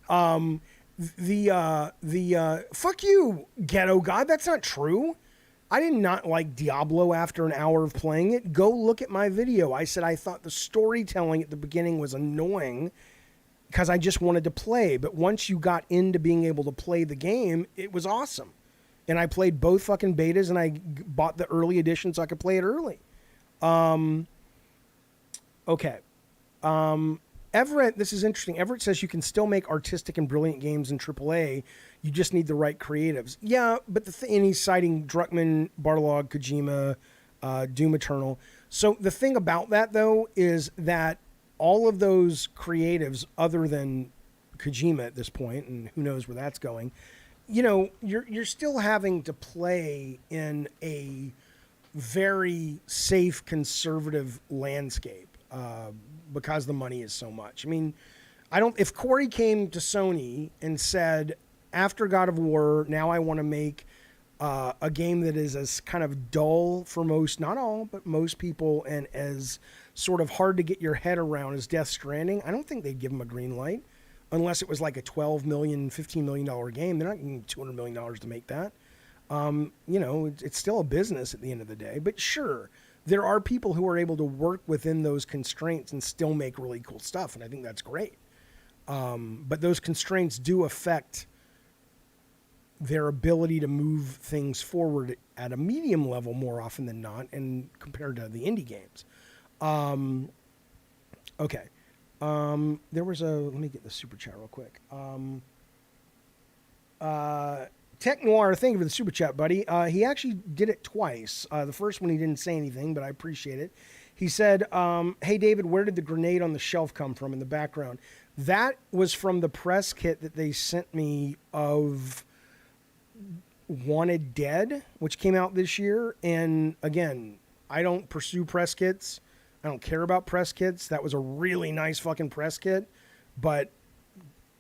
Speaker 2: Fuck you, Ghetto God. That's not true. I did not like Diablo after an hour of playing it. Go look at my video. I said I thought the storytelling at the beginning was annoying because I just wanted to play. But once you got into being able to play the game, it was awesome. And I played both fucking betas, and I bought the early edition so I could play it early. Okay. Everett, this is interesting. Everett says you can still make artistic and brilliant games in AAA. You just need the right creatives. Yeah, but and he's citing Druckmann, Barlog, Kojima, Doom Eternal. So the thing about that, though, is that all of those creatives, other than Kojima at this point, and who knows where that's going, you're still having to play in a very safe, conservative landscape because the money is so much. I mean, if Corey came to Sony and said, after God of War, now I want to make a game that is as kind of dull for most, not all, but most people, and as sort of hard to get your head around as Death Stranding, I don't think they'd give him a green light. Unless it was like a $12 million, $15 million game. They're not getting $200 million to make that. It's still a business at the end of the day. But sure, there are people who are able to work within those constraints and still make really cool stuff, and I think that's great. But those constraints do affect their ability to move things forward at a medium level more often than not, and compared to the indie games. Okay. There was let me get the super chat real quick. Tech Noir, thank you for the super chat, buddy. He actually did it twice. The first one he didn't say anything, but I appreciate it. He said, hey, David, where did the grenade on the shelf come from in the background? That was from the press kit that they sent me of Wanted Dead, which came out this year. And again, I don't pursue press kits. I don't care about press kits. That was a really nice fucking press kit, but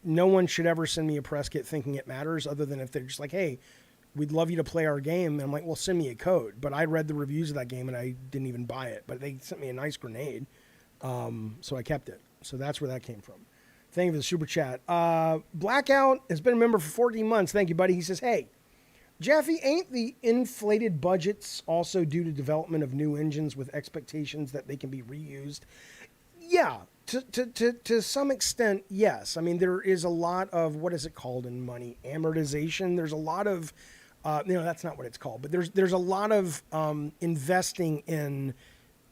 Speaker 2: no one should ever send me a press kit thinking it matters, other than if they're just like, hey, we'd love you to play our game. And I'm like, well, send me a code. But I read the reviews of that game and I didn't even buy it, but they sent me a nice grenade. So I kept it. So that's where that came from. Thank you for the super chat. Blackout has been a member for 14 months. Thank you, buddy. He says, hey, Jaffe, ain't the inflated budgets also due to development of new engines with expectations that they can be reused? Yeah, to some extent, yes. I mean, there is a lot of, what is it called in money? Amortization. There's a lot of, that's not what it's called, but there's a lot of investing in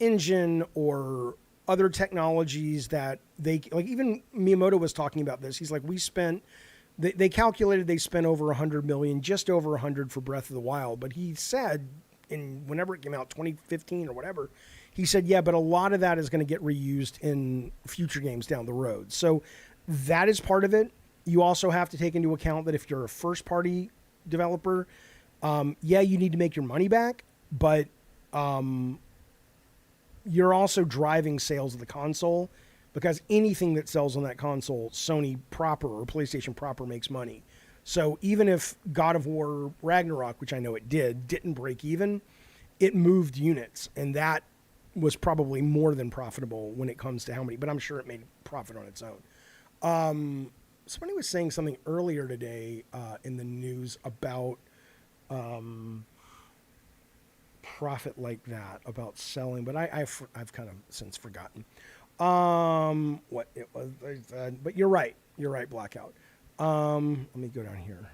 Speaker 2: engine or other technologies that they, like even Miyamoto was talking about this. He's like, they calculated they spent over 100 million, just over 100 for Breath of the Wild. But he said, whenever it came out, 2015 or whatever, he said, yeah, but a lot of that is going to get reused in future games down the road. So that is part of it. You also have to take into account that if you're a first party developer, you need to make your money back, but you're also driving sales of the console, because anything that sells on that console, Sony proper or PlayStation proper makes money. So even if God of War Ragnarok, which I know it didn't break even, it moved units, and that was probably more than profitable when it comes to how many, but I'm sure it made profit on its own. Somebody was saying something earlier today in the news about profit like that, about selling, but I've kind of since forgotten what it was. But you're right, Blackout. Let me go down here.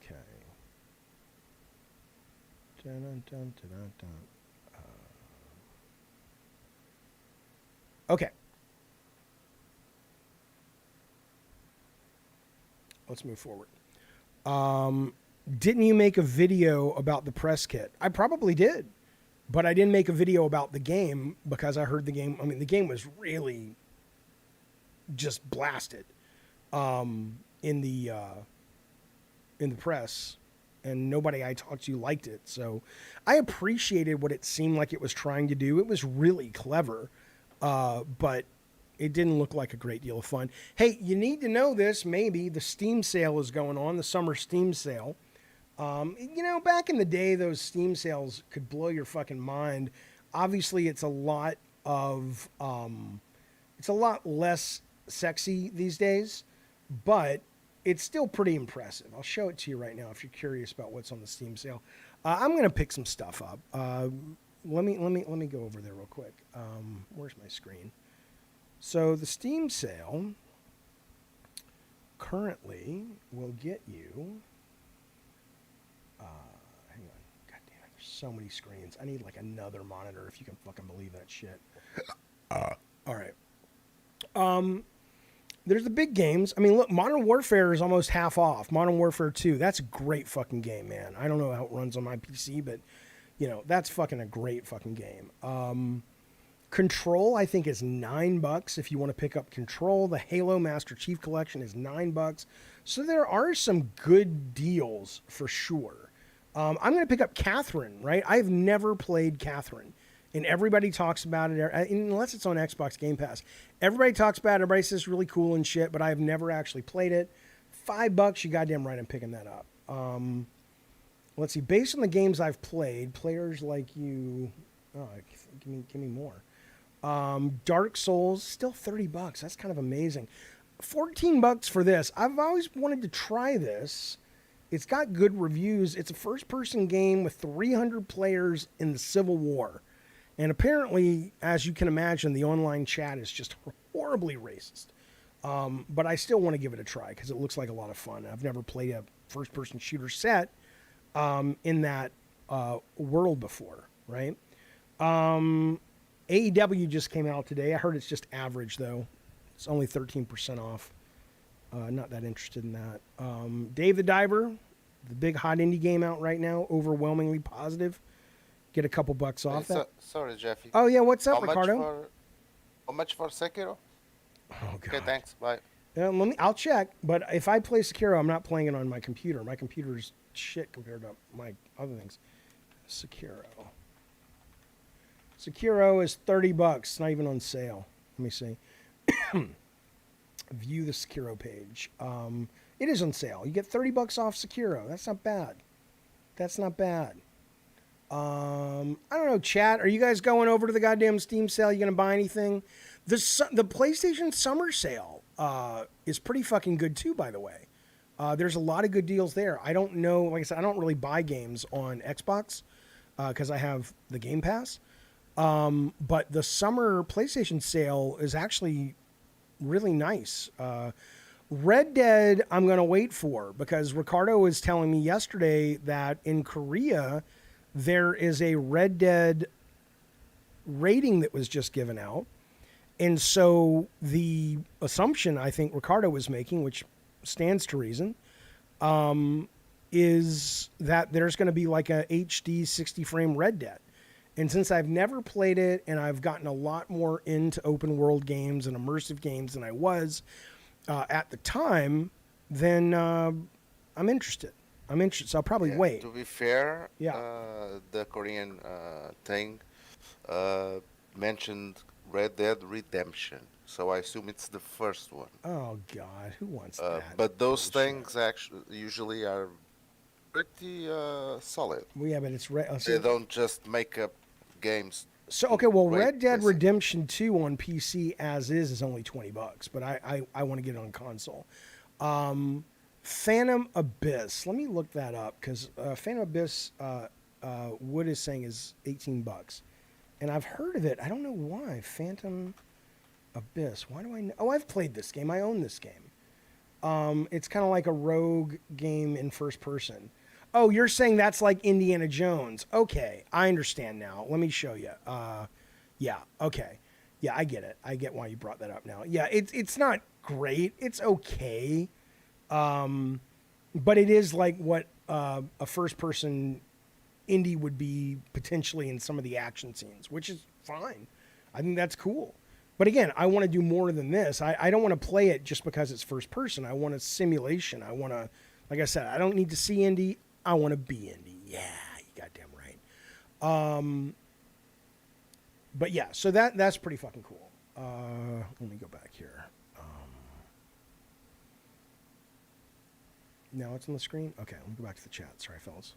Speaker 2: Okay. Okay. Let's move forward. Didn't you make a video about the press kit? I probably did, but I didn't make a video about the game because I heard the game. I mean, the game was really just blasted in the press, and nobody I talked to liked it. So I appreciated what it seemed like it was trying to do. It was really clever, but it didn't look like a great deal of fun. Hey, you need to know this. Maybe the Steam sale is going on, the summer Steam sale. Back in the day, those Steam sales could blow your fucking mind. Obviously, it's a lot less sexy these days, but it's still pretty impressive. I'll show it to you right now if you're curious about what's on the Steam sale. I'm going to pick some stuff up. Let me go over there real quick. Where's my screen? So the Steam sale currently will get you. Hang on. God damn it. There's so many screens. I need like another monitor if you can fucking believe that shit. All right. There's the big games. I mean, look, Modern Warfare is almost half off. Modern Warfare 2, that's a great fucking game, man. I don't know how it runs on my PC, but, that's fucking a great fucking game. Control, I think, is $9 if you want to pick up Control. The Halo Master Chief Collection is $9. So there are some good deals for sure. I'm going to pick up Catherine, right? I've never played Catherine. And everybody talks about it, unless it's on Xbox Game Pass. Everybody talks about it. Everybody says it's really cool and shit, but I've never actually played it. $5, you goddamn right I'm picking that up. Let's see. Based on the games I've played, players like you... Oh, give me more. Dark Souls, still $30. That's kind of amazing. $14 for this. I've always wanted to try this. It's got good reviews. It's a first-person game with 300 players in the Civil War. And apparently, as you can imagine, the online chat is just horribly racist. But I still want to give it a try because it looks like a lot of fun. I've never played a first-person shooter set in that world before, right? AEW just came out today. I heard it's just average, though. It's only 13% off. Not that interested in that. Dave the Diver, the big hot indie game out right now, overwhelmingly positive. Get a couple bucks off that.
Speaker 5: Sorry, Jeffy.
Speaker 2: Oh, yeah, what's up, Ricardo?
Speaker 5: How much for Sekiro?
Speaker 2: Oh, God.
Speaker 5: Okay, thanks. Bye.
Speaker 2: I'll check, but if I play Sekiro, I'm not playing it on my computer. My computer's shit compared to my other things. Sekiro is $30, not even on sale. Let me see. View the Sekiro page. It is on sale. You get $30 off Sekiro. That's not bad. I don't know, chat. Are you guys going over to the goddamn Steam sale? You gonna buy anything? The PlayStation Summer Sale is pretty fucking good too, by the way. There's a lot of good deals there. I don't know. Like I said, I don't really buy games on Xbox because I have the Game Pass. But the summer PlayStation sale is actually really nice. Red Dead, I'm going to wait for because Ricardo was telling me yesterday that in Korea, there is a Red Dead rating that was just given out. And so the assumption I think Ricardo was making, which stands to reason, is that there's going to be like a HD 60 frame Red Dead. And since I've never played it and I've gotten a lot more into open world games and immersive games than I was at the time, then I'm interested. So I'll probably wait.
Speaker 5: To be fair,
Speaker 2: Yeah.
Speaker 5: The Korean thing mentioned Red Dead Redemption, so I assume it's the first one.
Speaker 2: Oh God, who wants that?
Speaker 5: But those
Speaker 2: bullshit?
Speaker 5: things actually usually are pretty solid.
Speaker 2: Well, yeah, but it's
Speaker 5: They don't just make up games.
Speaker 2: So okay, well,
Speaker 5: Right,
Speaker 2: Red Dead
Speaker 5: listen.
Speaker 2: Redemption 2 on PC as is only $20, but I want to get it on console. Phantom Abyss. Let me look that up because Phantom Abyss, Wood is saying is $18, and I've heard of it. I don't know why. Phantom Abyss. Why do I know? Oh, I've played this game. I own this game. It's kind of like a rogue game in first person. Oh, you're saying that's like Indiana Jones. Okay, I understand now. Let me show you. Yeah, okay. Yeah, I get it. I get why you brought that up now. Yeah, it's not great. It's okay. But it is like what a first-person indie would be potentially in some of the action scenes, which is fine. I think that's cool. But again, I want to do more than this. I don't want to play it just because it's first-person. I want a simulation. I want to, like I said, I don't need to see indie. I want to be indie. Yeah, you goddamn right. But yeah, so that's pretty fucking cool. Let me go back here. Now it's on the screen? Okay, let me go back to the chat. Sorry, fellas.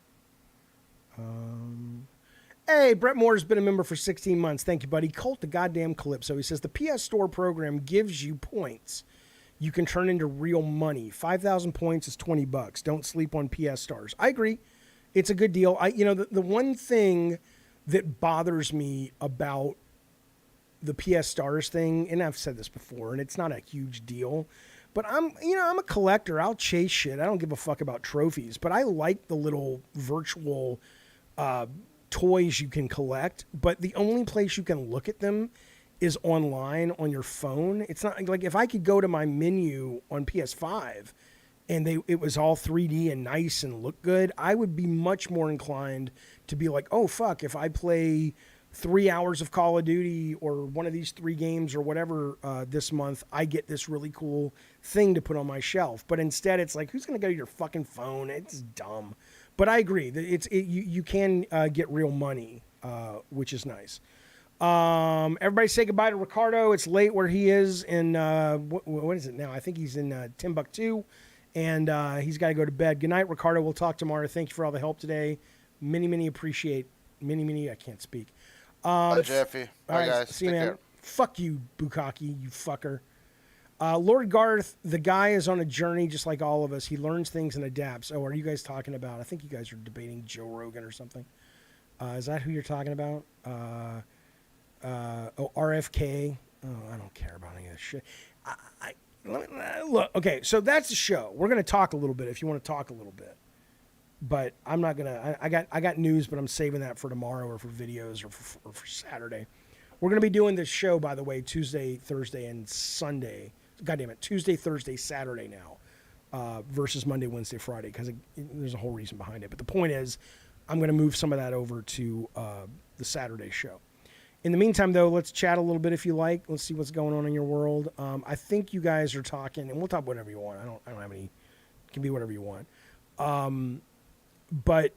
Speaker 2: Hey, Brett Moore's been a member for 16 months. Thank you, buddy. Cult the goddamn Calypso. He says, the PS Store program gives you points you can turn into real money. 5,000 points is $20. Don't sleep on PS Stars. I agree. It's a good deal. The one thing that bothers me about the PS Stars thing, and I've said this before, and it's not a huge deal, but I'm a collector. I'll chase shit. I don't give a fuck about trophies, but I like the little virtual toys you can collect, but the only place you can look at them is online on your phone. It's not like if I could go to my menu on PS5 and it was all 3D and nice and look good, I would be much more inclined to be like, oh fuck, if I play 3 hours of Call of Duty or one of these 3 games or whatever this month, I get this really cool thing to put on my shelf. But instead it's like, who's gonna go to your fucking phone? It's dumb. But I agree that you can get real money, which is nice. Everybody say goodbye to Ricardo. It's late where he is in what is it now? I think he's in Timbuktu, and he's got to go to bed. Good night, Ricardo. We'll talk tomorrow. Thank you for all the help today. Many appreciate. Many. I can't speak.
Speaker 5: Bye, Jeffy.
Speaker 2: All
Speaker 5: Bye,
Speaker 2: right,
Speaker 5: guys.
Speaker 2: see you,
Speaker 5: Take
Speaker 2: man.
Speaker 5: care.
Speaker 2: Fuck you, Bukaki, you fucker. Lord Garth, the guy is on a journey just like all of us. He learns things and adapts. Oh, are you guys talking about? I think you guys are debating Joe Rogan or something. Is that who you're talking about? RFK. Oh, I don't care about any of this shit. Look, okay, so that's the show. We're going to talk a little bit if you want to talk a little bit. But I'm not going to. I got news, but I'm saving that for tomorrow or for videos or for Saturday. We're going to be doing this show, by the way, Tuesday, Thursday, and Sunday. God damn it, Tuesday, Thursday, Saturday now versus Monday, Wednesday, Friday, because there's a whole reason behind it. But the point is, I'm going to move some of that over to the Saturday show. In the meantime, though, let's chat a little bit if you like. Let's see what's going on in your world. I think you guys are talking, and we'll talk whatever you want. I don't have any. It can be whatever you want. But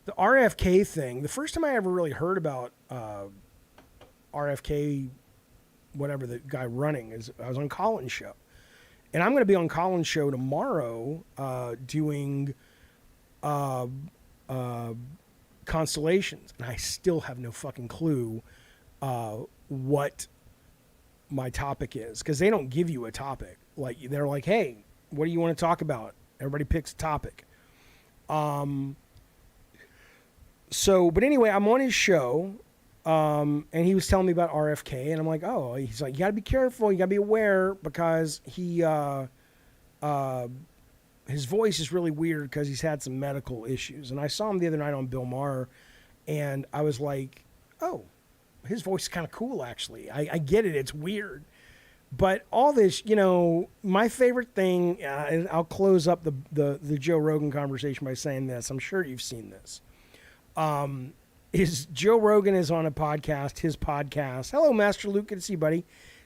Speaker 2: the RFK thing, the first time I ever really heard about RFK, whatever the guy running is, I was on Colin's show, and I'm going to be on Colin's show tomorrow doing constellations, and I still have no fucking clue what my topic is, because they don't give you a topic. Like, they're like, hey, what do you want to talk about? Everybody picks a topic. So, but anyway, I'm on his show, and he was telling me about RFK, and I'm like, oh, he's like, you gotta be careful, you gotta be aware, because he, his voice is really weird because he's had some medical issues. And I saw him the other night on Bill Maher, and I was like, oh, his voice is kind of cool, actually. I get it, it's weird. But all this, you know, my favorite thing, and I'll close up the Joe Rogan conversation by saying this. I'm sure you've seen this. Is Joe Rogan is on a podcast, his podcast. Hello, Master Luke. Good to see you, buddy.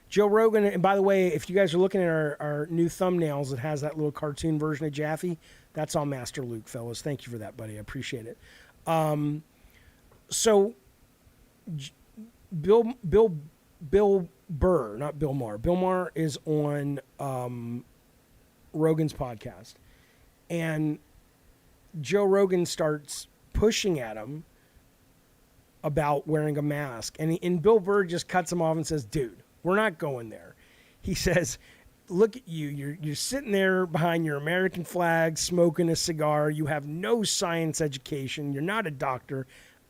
Speaker 2: Joe Rogan, and by the way, if you guys are looking at our new thumbnails, it has that little cartoon version of Jaffe. That's all Master Luke, fellas. Thank you for that, buddy. I appreciate it. So Bill Burr, not Bill Maher. Bill Maher is on Rogan's podcast, and Joe Rogan starts pushing at him about wearing a mask, and Bill Burr just cuts him off and says, dude, we're not going there. He says, look at you. You're sitting there behind your American flag, smoking a cigar. You have no science education. You're not a doctor.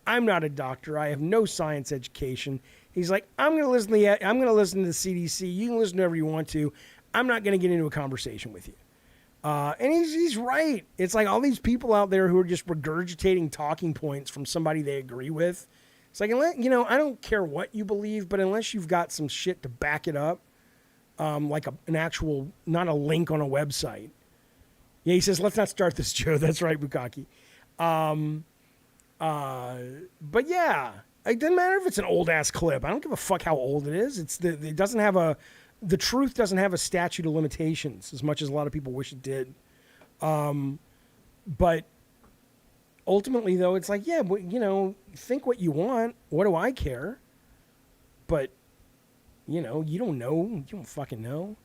Speaker 2: I'm not a doctor. I have no science education. He's like, I'm going to listen to the CDC. You can listen to whatever you want to. I'm not going to get into a conversation with you. And he's right. It's like all these people out there who are just regurgitating talking points from somebody they agree with. It's like, you know, I don't care what you believe, but unless you've got some shit to back it up, like an actual, not a link on a website. Yeah, he says, let's not start this, Joe. That's right, Bukaki. But yeah, it doesn't matter if it's an old ass clip. I don't give a fuck how old it is. It doesn't have the truth doesn't have a statute of limitations as much as a lot of people wish it did. But ultimately, though, it's like, yeah, you know, think what you want. What do I care? But, you know, you don't know. You don't fucking know.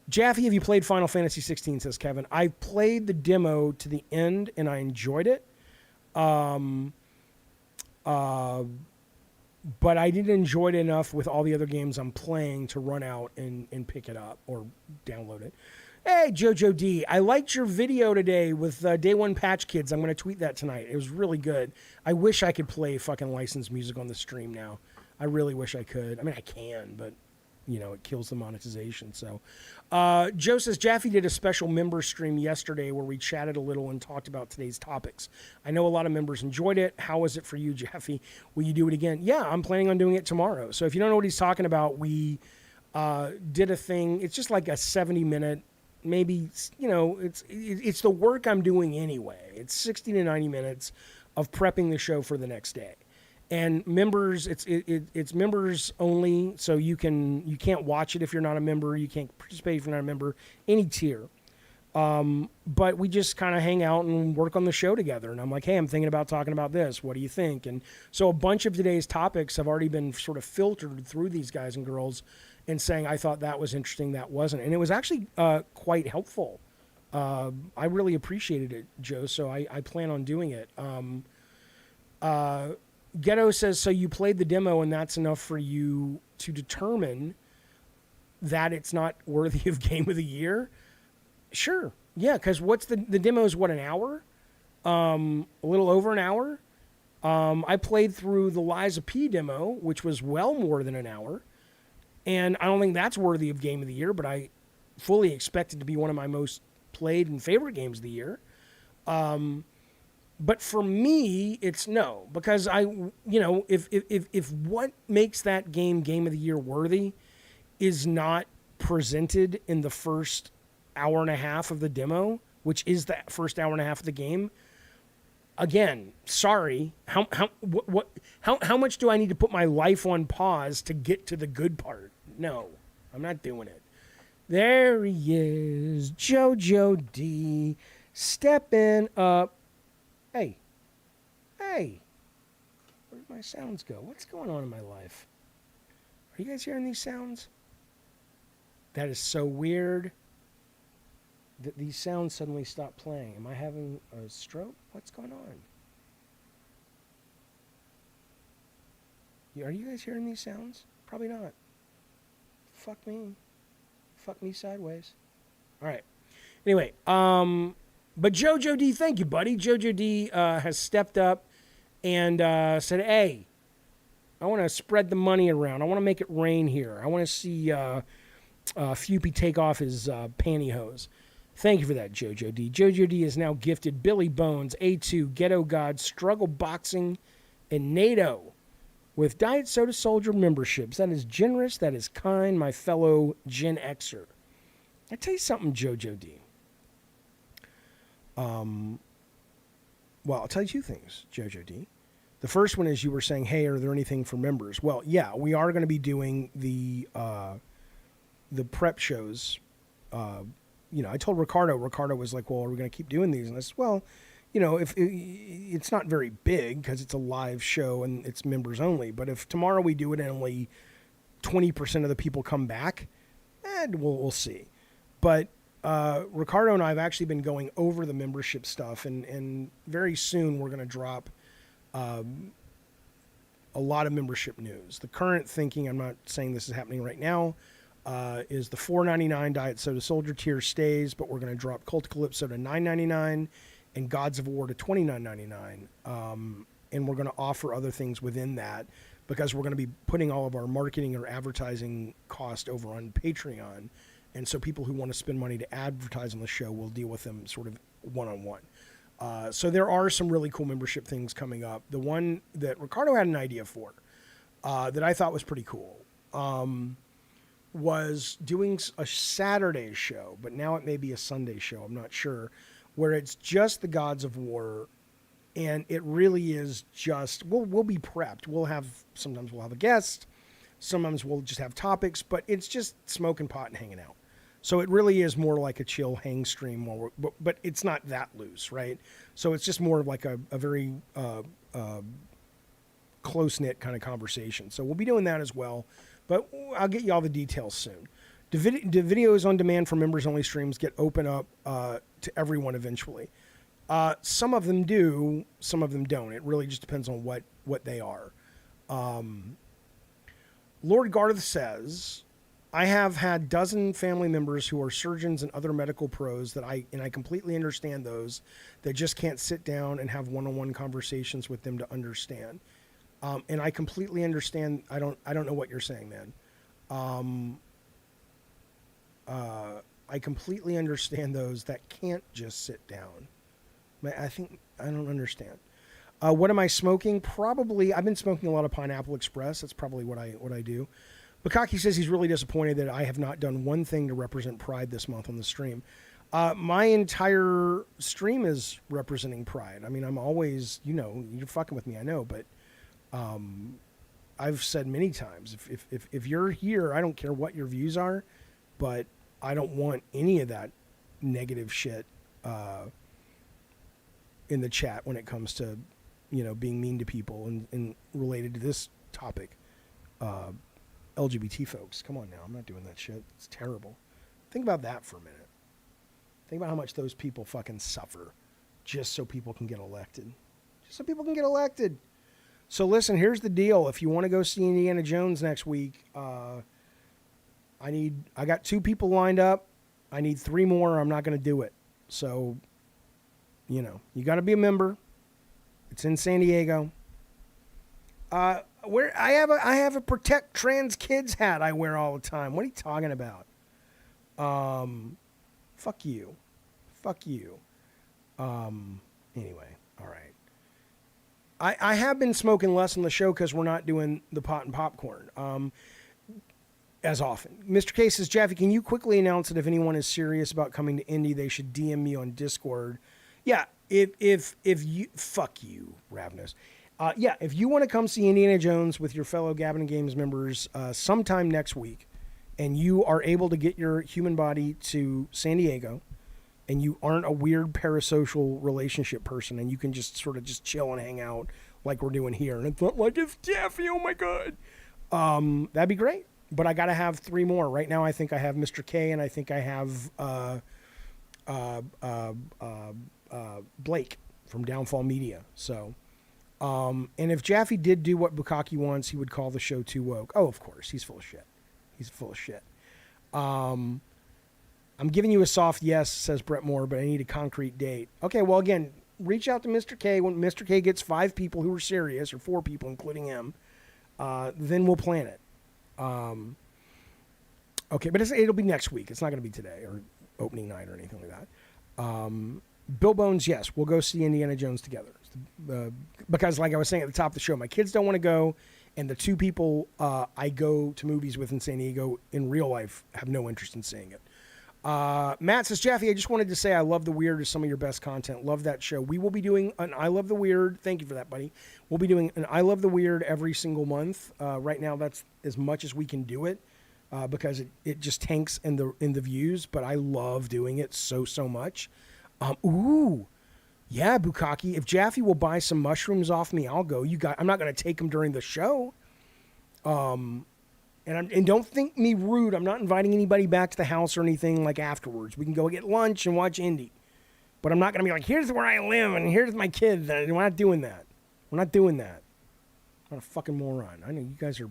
Speaker 2: Jaffe, have you played Final Fantasy 16, says Kevin. I played the demo to the end, and I enjoyed it. But I didn't enjoy it enough with all the other games I'm playing to run out and pick it up or download it. Hey, Jojo D, I liked your video today with Day One Patch Kids. I'm going to tweet that tonight. It was really good. I wish I could play fucking licensed music on the stream now. I really wish I could. I mean, I can, but, you know, it kills the monetization. So, Joe says, Jaffe did a special member stream yesterday where we chatted a little and talked about today's topics. I know a lot of members enjoyed it. How was it for you, Jaffe? Will you do it again? Yeah, I'm planning on doing it tomorrow. So if you don't know what he's talking about, we did a thing. It's just like a 70-minute, maybe, you know, it's the work I'm doing anyway. It's 60 to 90 minutes of prepping the show for the next day. And members, it's members only, so you can't watch it if you're not a member. You can't participate if you're not a member. Any tier, but we just kind of hang out and work on the show together. And I'm like, hey, I'm thinking about talking about this. What do you think? And so a bunch of today's topics have already been sort of filtered through these guys and girls, and saying I thought that was interesting, that wasn't, and it was actually quite helpful. I really appreciated it, Joe. So I plan on doing it. Ghetto says, so you played the demo and that's enough for you to determine that it's not worthy of Game of the Year? Sure. Yeah, because what's the demo is what, an hour? A little over an hour. I played through the Liza P demo, which was well more than an hour. And I don't think that's worthy of Game of the Year, but I fully expect it to be one of my most played and favorite games of the year. But for me, it's no, because if what makes that Game of the Year worthy is not presented in the first hour and a half of the demo, which is the first hour and a half of the game, again, sorry, how much do I need to put my life on pause to get to the good part? No, I'm not doing it. There he is, JoJo D, stepping up. Hey, where did my sounds go? What's going on in my life? Are you guys hearing these sounds? That is so weird that these sounds suddenly stop playing. Am I having a stroke? What's going on? Are you guys hearing these sounds? Probably not. Fuck me. Fuck me sideways. All right. Anyway, but JoJo D, thank you, buddy. JoJo D has stepped up and said, hey, I want to spread the money around. I want to make it rain here. I want to see Fupy take off his pantyhose. Thank you for that, JoJo D. JoJo D is now gifted Billy Bones, A2, Ghetto God, Struggle Boxing, and NATO with Diet Soda Soldier memberships. That is generous. That is kind, my fellow Gen Xer. I tell you something, JoJo D. Well, I'll tell you two things, JoJo D. The first one is you were saying, hey, are there anything for members? Well, yeah, we are going to be doing the prep shows. I told Ricardo was like, well, are we going to keep doing these? And I said, well, if it's not very big because it's a live show and it's members only. But if tomorrow we do it and only 20% of the people come back, we'll see. But Ricardo and I have actually been going over the membership stuff, and very soon we're going to drop a lot of membership news. The current thinking, I'm not saying this is happening right now, is the $4.99 Diet Soda Soldier tier stays, but we're going to drop Cult of Calypso to $9.99 and Gods of War to $29.99. And we're going to offer other things within that because we're going to be putting all of our marketing or advertising cost over on Patreon. And so people who want to spend money to advertise on the show will deal with them sort of one-on-one. So there are some really cool membership things coming up. The one that Ricardo had an idea for that I thought was pretty cool was doing a Saturday show, but now it may be a Sunday show, I'm not sure, where it's just the Gods of War, and it really is just, we'll be prepped. Sometimes we'll have a guest, sometimes we'll just have topics, but it's just smoking pot and hanging out. So it really is more like a chill hang stream, but it's not that loose, right? So it's just more of like a very close-knit kind of conversation. So we'll be doing that as well, but I'll get you all the details soon. The videos on demand for members-only streams get open up to everyone eventually. Some of them do, some of them don't. It really just depends on what they are. Lord Garth says, I have had dozen family members who are surgeons and other medical pros and I completely understand those that just can't sit down and have one-on-one conversations with them to understand. And I completely understand. I don't know what you're saying, man. I completely understand those that can't just sit down. I don't understand. What am I smoking? Probably, I've been smoking a lot of Pineapple Express. That's probably what I do. Bukaki says he's really disappointed that I have not done one thing to represent Pride this month on the stream. My entire stream is representing Pride. I mean, I'm always, you're fucking with me, I know, but I've said many times, if you're here, I don't care what your views are, but I don't want any of that negative shit in the chat when it comes to, being mean to people and related to this topic. LGBT folks, come on now, I'm not doing that shit. It's terrible. Think about that for a minute. Think about how much those people fucking suffer just so people can get elected. So listen, here's the deal. If you want to go see Indiana Jones next week, I got 2 people lined up. I need 3 more. I'm not going to do it. So, you know, you got to be a member. It's in San Diego. Where I have a Protect Trans Kids hat I wear all the time. What are you talking about? Fuck you. Anyway, all right. I have been smoking less on the show because we're not doing the pot and popcorn as often. Mr. K says, Jaffe, can you quickly announce that if anyone is serious about coming to Indy, they should DM me on Discord? Yeah, if you, fuck you, Ravnos. Yeah, if you want to come see Indiana Jones with your fellow Gavin and Games members sometime next week, and you are able to get your human body to San Diego, and you aren't a weird parasocial relationship person, and you can just sort of just chill and hang out like we're doing here, and it's not like it's Jaffe, oh my God. That'd be great. But I got to have 3 more. Right now I think I have Mr. K, and I think I have Blake from Downfall Media. So, and if Jaffe did do what Bukkake wants, he would call the show too woke. Oh, of course. He's full of shit. I'm giving you a soft yes, says Brett Moore, but I need a concrete date. Okay, well, again, reach out to Mr. K. When Mr. K gets 5 people who are serious, or 4 people, including him, then we'll plan it. Okay, but it'll be next week. It's not going to be today or opening night or anything like that. Bill Bones, yes, we'll go see Indiana Jones together. Because like I was saying at the top of the show, my kids don't want to go, and the 2 people I go to movies with in San Diego in real life have no interest in seeing it. Matt says, Jaffe, I just wanted to say I love the weird is some of your best content. Love that show. We will be doing an I Love the Weird. Thank you for that, buddy. We'll be doing an I Love the Weird every single month. Right now, that's as much as we can do it because it just tanks in the views. But I love doing it so much. Yeah, Bukkake. If Jaffe will buy some mushrooms off me, I'll go. I'm not going to take them during the show. And don't think me rude. I'm not inviting anybody back to the house or anything like afterwards. We can go get lunch and watch Indy. But I'm not going to be like, here's where I live and here's my kids. We're not doing that. I'm not a fucking moron. I know you guys are,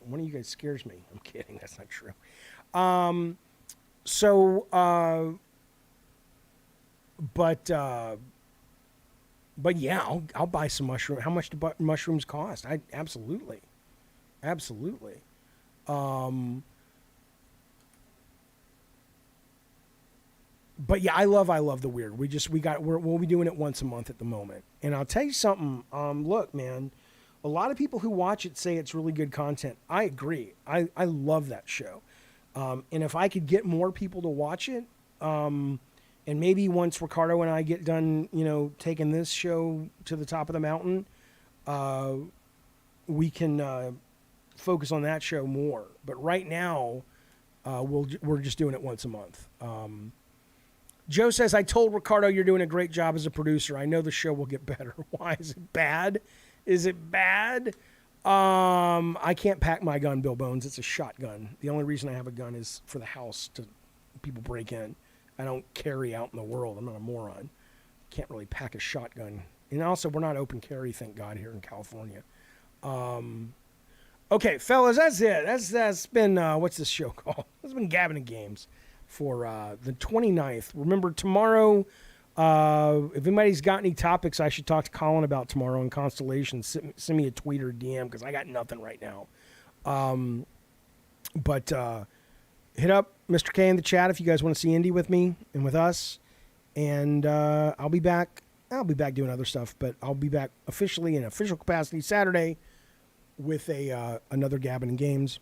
Speaker 2: one of you guys scares me. I'm kidding. That's not true. But yeah, I'll buy some mushrooms. How much do mushrooms cost? Absolutely. But yeah, I love the weird. We'll be doing it once a month at the moment. And I'll tell you something. Look, man, a lot of people who watch it say it's really good content. I agree. I love that show. And if I could get more people to watch it, and maybe once Ricardo and I get done, taking this show to the top of the mountain, we can focus on that show more. But right now, we're just doing it once a month. Joe says, I told Ricardo you're doing a great job as a producer. I know the show will get better. Why? Is it bad? I can't pack my gun, Bill Bones. It's a shotgun. The only reason I have a gun is for the house to people break in. I don't carry out in the world. I'm not a moron. Can't really pack a shotgun. And also, we're not open carry, thank God, here in California. Okay, fellas, that's it. That's been, what's this show called? It's been Gavin and Games for the 29th. Remember, tomorrow, if anybody's got any topics I should talk to Colin about tomorrow in Constellation, send me a tweet or a DM because I got nothing right now. But hit up Mr. K in the chat if you guys want to see Indy with me and with us. And I'll be back. Doing other stuff, but I'll be back officially in official capacity Saturday with another Gavin and Games.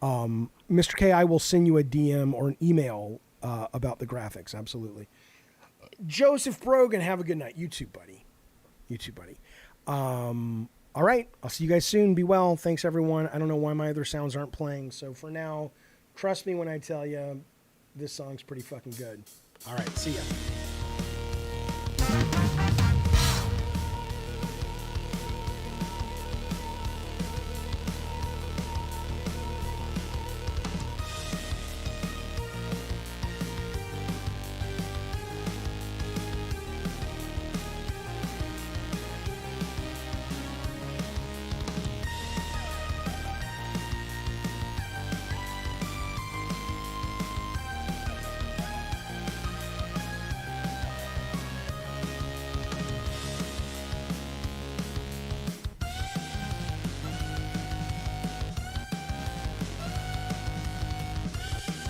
Speaker 2: Mr. K, I will send you a DM or an email about the graphics. Absolutely. Joseph Brogan, have a good night. You too, buddy. All right. I'll see you guys soon. Be well. Thanks, everyone. I don't know why my other sounds aren't playing. So for now, trust me when I tell you this song's pretty fucking good. All right. See ya.